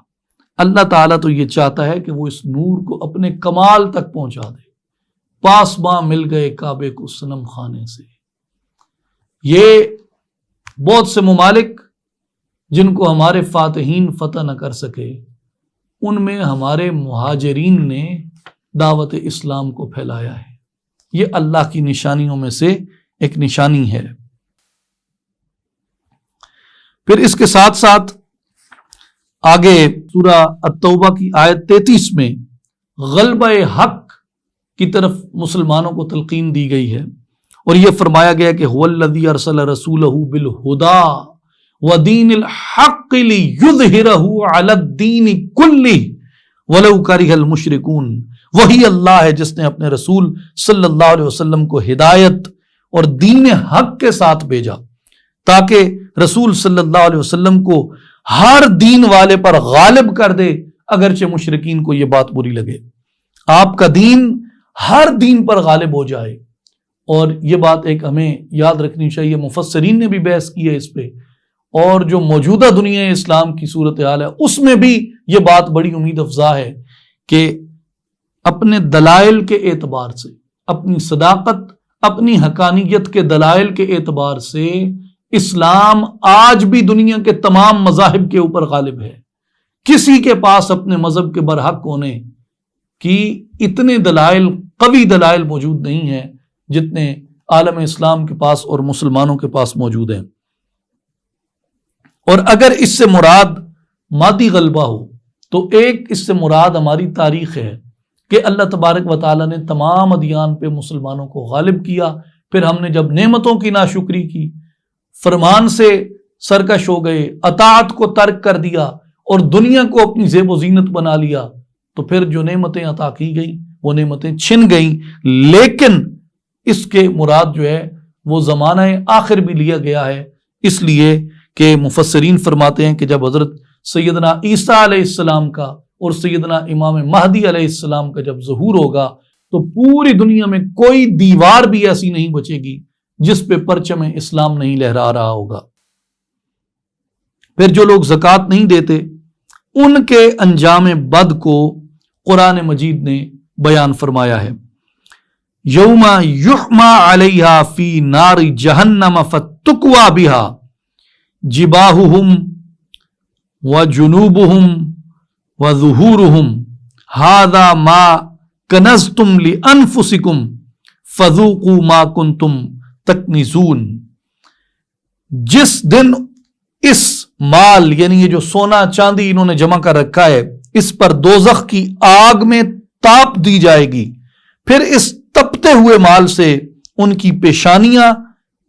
اللہ تعالیٰ تو یہ چاہتا ہے کہ وہ اس نور کو اپنے کمال تک پہنچا دے۔ پاسباں مل گئے کعبے کو صنم خانے سے۔ یہ بہت سے ممالک جن کو ہمارے فاتحین فتح نہ کر سکے، ان میں ہمارے مہاجرین نے دعوت اسلام کو پھیلایا ہے۔ یہ اللہ کی نشانیوں میں سے ایک نشانی ہے۔ پھر اس کے ساتھ ساتھ آگے سورہ التوبہ کی آیت 33 میں غلبہ حق کی طرف مسلمانوں کو تلقین دی گئی ہے، اور یہ فرمایا گیا کہ هو الذی ارسل رسولہ بالہدی ودین الحق لیظہرہ علی الدین کلہ ولو کرہ المشرکون۔ وہی اللہ ہے جس نے اپنے رسول صلی اللہ علیہ وسلم کو ہدایت اور دین حق کے ساتھ بھیجا تاکہ رسول صلی اللہ علیہ وسلم کو ہر دین والے پر غالب کر دے، اگرچہ مشرکین کو یہ بات بری لگے۔ آپ کا دین ہر دین پر غالب ہو جائے، اور یہ بات ایک ہمیں یاد رکھنی چاہیے۔ مفسرین نے بھی بحث کی ہے اس پہ، اور جو موجودہ دنیا اسلام کی صورتحال ہے اس میں بھی یہ بات بڑی امید افزا ہے کہ اپنے دلائل کے اعتبار سے، اپنی صداقت، اپنی حقانیت کے دلائل کے اعتبار سے اسلام آج بھی دنیا کے تمام مذاہب کے اوپر غالب ہے۔ کسی کے پاس اپنے مذہب کے برحق ہونے کی اتنے دلائل، قوی دلائل موجود نہیں ہیں جتنے عالم اسلام کے پاس اور مسلمانوں کے پاس موجود ہیں۔ اور اگر اس سے مراد مادی غلبہ ہو تو ایک اس سے مراد ہماری تاریخ ہے کہ اللہ تبارک و تعالیٰ نے تمام ادیان پہ مسلمانوں کو غالب کیا، پھر ہم نے جب نعمتوں کی ناشکری کی، فرمان سے سرکش ہو گئے، اطاعت کو ترک کر دیا اور دنیا کو اپنی زیب و زینت بنا لیا، تو پھر جو نعمتیں عطا کی گئیں وہ نعمتیں چھن گئیں۔ لیکن اس کے مراد جو ہے وہ زمانہ آخر بھی لیا گیا ہے، اس لیے کہ مفسرین فرماتے ہیں کہ جب حضرت سیدنا عیسیٰ علیہ السلام کا اور سیدنا امام مہدی علیہ السلام کا جب ظہور ہوگا تو پوری دنیا میں کوئی دیوار بھی ایسی نہیں بچے گی جس پہ پرچم اسلام نہیں لہرا رہا ہوگا۔ پھر جو لوگ زکوٰۃ نہیں دیتے ان کے انجام بد کو قرآن مجید نے بیان فرمایا ہے۔ یوم یحما علیہا فی نار جہنم فتکوی بہا جباہہم وجنوبہم وظہورہم ھذا ما کنزتم لانفسکم فذوقوا ما کنتم تکنزون۔ جس دن اس مال یعنی یہ جو سونا چاندی انہوں نے جمع کر رکھا ہے اس پر دوزخ کی آگ میں تاپ دی جائے گی، پھر اس تپتے ہوئے مال سے ان کی پیشانیاں،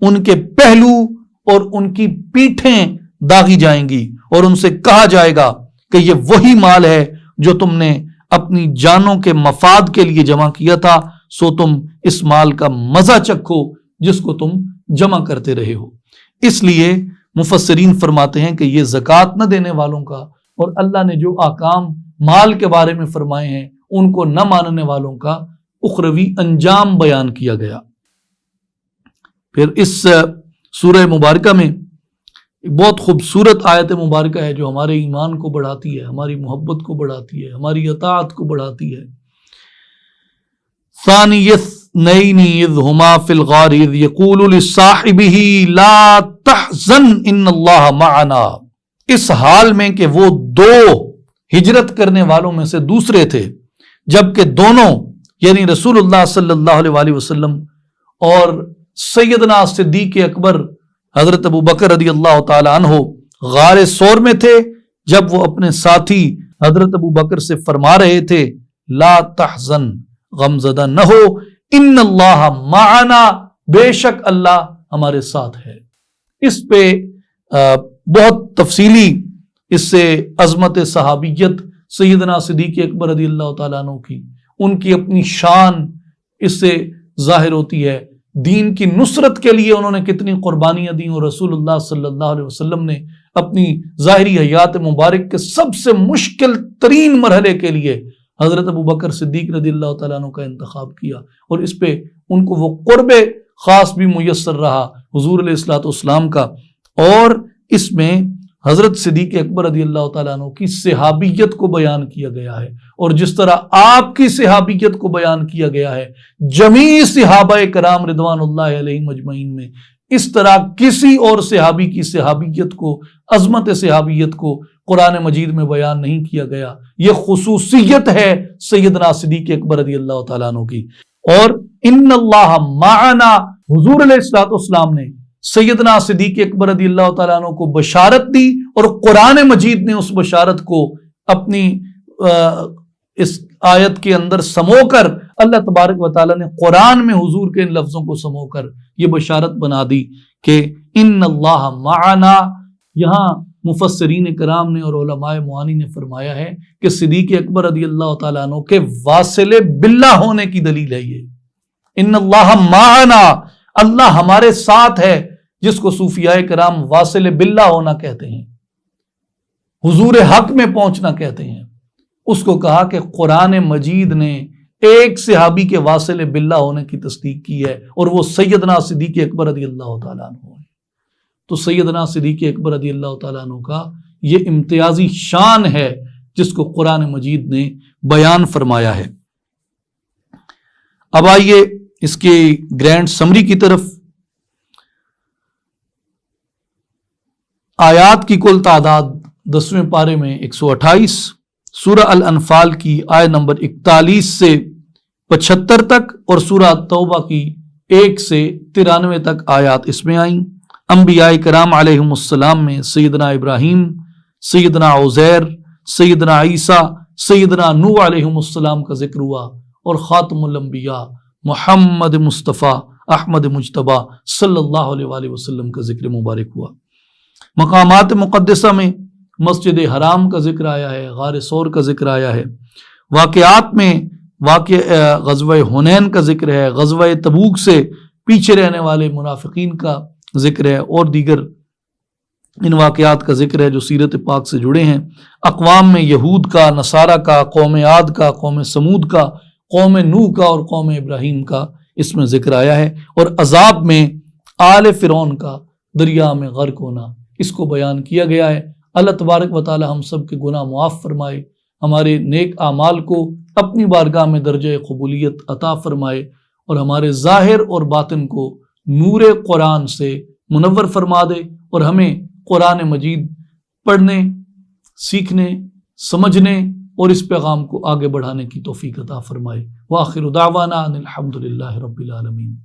ان کے پہلو اور ان کی پیٹھیں داغی جائیں گی، اور ان سے کہا جائے گا کہ یہ وہی مال ہے جو تم نے اپنی جانوں کے مفاد کے لیے جمع کیا تھا، سو تم اس مال کا مزہ چکھو جس کو تم جمع کرتے رہے ہو۔ اس لیے مفسرین فرماتے ہیں کہ یہ زکوٰۃ نہ دینے والوں کا اور اللہ نے جو احکام مال کے بارے میں فرمائے ہیں ان کو نہ ماننے والوں کا اخروی انجام بیان کیا گیا۔ پھر اس سورہ مبارکہ میں بہت خوبصورت آیت مبارکہ ہے جو ہمارے ایمان کو بڑھاتی ہے، ہماری محبت کو بڑھاتی ہے، ہماری اطاعت کو بڑھاتی ہے۔ ثانی اثنین اذ ہما فی الغار اذ یقول لصاحبہ لا تحزن ان اللہ معنا، اس حال میں کہ وہ دو ہجرت کرنے والوں میں سے دوسرے تھے، جبکہ دونوں یعنی رسول اللہ صلی اللہ علیہ وآلہ وسلم اور سیدنا صدیق اکبر حضرت ابو بکر رضی اللہ تعالی عنہ غار ثور میں تھے، جب وہ اپنے ساتھی حضرت ابو بکر سے فرما رہے تھے لا تحزن، غمزدہ نہ ہو، ان اللہ معنا، بے شک اللہ ہمارے ساتھ ہے۔ اس پہ بہت تفصیلی اس سے عظمت صحابیت سیدنا صدیق اکبر رضی اللہ تعالیٰ عنہ کی، ان کی اپنی شان اس سے ظاہر ہوتی ہے۔ دین کی نصرت کے لیے انہوں نے کتنی قربانیاں دیں، اور رسول اللہ صلی اللہ علیہ وسلم نے اپنی ظاہری حیات مبارک کے سب سے مشکل ترین مرحلے کے لیے حضرت ابوبکر صدیق رضی اللہ تعالیٰ عنہ کا انتخاب کیا، اور اس پہ ان کو وہ قرب خاص بھی میسر رہا حضور علیہ الصلوۃ والسلام کا۔ اور اس میں حضرت صدیق اکبر رضی اللہ تعالیٰ عنہ کی صحابیت کو بیان کیا گیا ہے، اور جس طرح آپ کی صحابیت کو بیان کیا گیا ہے جمیع صحابہ کرام رضوان اللہ علیہم اجمعین میں، اس طرح کسی اور صحابی کی صحابیت کو، عظمت صحابیت کو قرآن مجید میں بیان نہیں کیا گیا۔ یہ خصوصیت ہے سیدنا صدیق اکبر رضی اللہ تعالیٰ عنہ کی۔ اور ان اللہ معنا، حضور علیہ الصلوۃ والسلام نے سیدنا صدیق اکبر رضی اللہ تعالیٰ عنہ کو بشارت دی، اور قرآن مجید نے اس بشارت کو اپنی اس آیت کے اندر سمو کر، اللہ تبارک و تعالیٰ نے قرآن میں حضور کے ان لفظوں کو سمو کر یہ بشارت بنا دی کہ ان اللہ معنا۔ یہاں مفسرین کرام نے اور علماء معانی نے فرمایا ہے کہ صدیق اکبر رضی اللہ تعالیٰ عنہ کے واصل باللہ ہونے کی دلیل ہے یہ، ان اللہ معنا، اللہ ہمارے ساتھ ہے، جس کو صوفیاء کرام واصل باللہ ہونا کہتے ہیں، حضور حق میں پہنچنا کہتے ہیں، اس کو کہا کہ قرآن مجید نے ایک صحابی کے واصل باللہ ہونے کی تصدیق کی ہے، اور وہ سیدنا صدیق اکبر رضی اللہ تعالیٰ عنہ ہے۔ تو سیدنا صدیق اکبر رضی اللہ تعالیٰ عنہ کا یہ امتیازی شان ہے جس کو قرآن مجید نے بیان فرمایا ہے۔ اب آئیے اس کی گرینڈ سمری کی طرف۔ آیات کی کل تعداد 10ویں پارے میں 128، سورہ الانفال کی آیت نمبر 41 سے 75 تک، اور سورہ توبہ کی 1 سے 93 تک آیات اس میں آئیں۔ انبیاء کرام علیہم السلام میں سیدنا ابراہیم، سیدنا عزیر، سیدنا عیسیٰ، سیدنا نوح علیہم السلام کا ذکر ہوا، اور خاتم الانبیاء محمد مصطفیٰ احمد مجتبیٰ صلی اللہ علیہ وآلہ وسلم کا ذکر مبارک ہوا۔ مقامات مقدسہ میں مسجد حرام کا ذکر آیا ہے، غار ثور کا ذکر آیا ہے، واقعات میں غزوہ حنین کا ذکر ہے، غزوہ تبوک سے پیچھے رہنے والے منافقین کا ذکر ہے، اور دیگر ان واقعات کا ذکر ہے جو سیرت پاک سے جڑے ہیں۔ اقوام میں یہود کا، نصارہ کا، قوم عاد کا، قوم سمود کا، قوم نوح کا اور قوم ابراہیم کا اس میں ذکر آیا ہے، اور عذاب میں آل فرعون کا دریا میں غرق ہونا اس کو بیان کیا گیا ہے۔ اللہ تبارک و تعالی ہم سب کے گناہ معاف فرمائے، ہمارے نیک اعمال کو اپنی بارگاہ میں درجہ قبولیت عطا فرمائے، اور ہمارے ظاہر اور باطن کو نور قرآن سے منور فرما دے، اور ہمیں قرآن مجید پڑھنے، سیکھنے، سمجھنے اور اس پیغام کو آگے بڑھانے کی توفیق عطا فرمائے۔ وآخر دعوانا ان الحمد للہ رب العالمین۔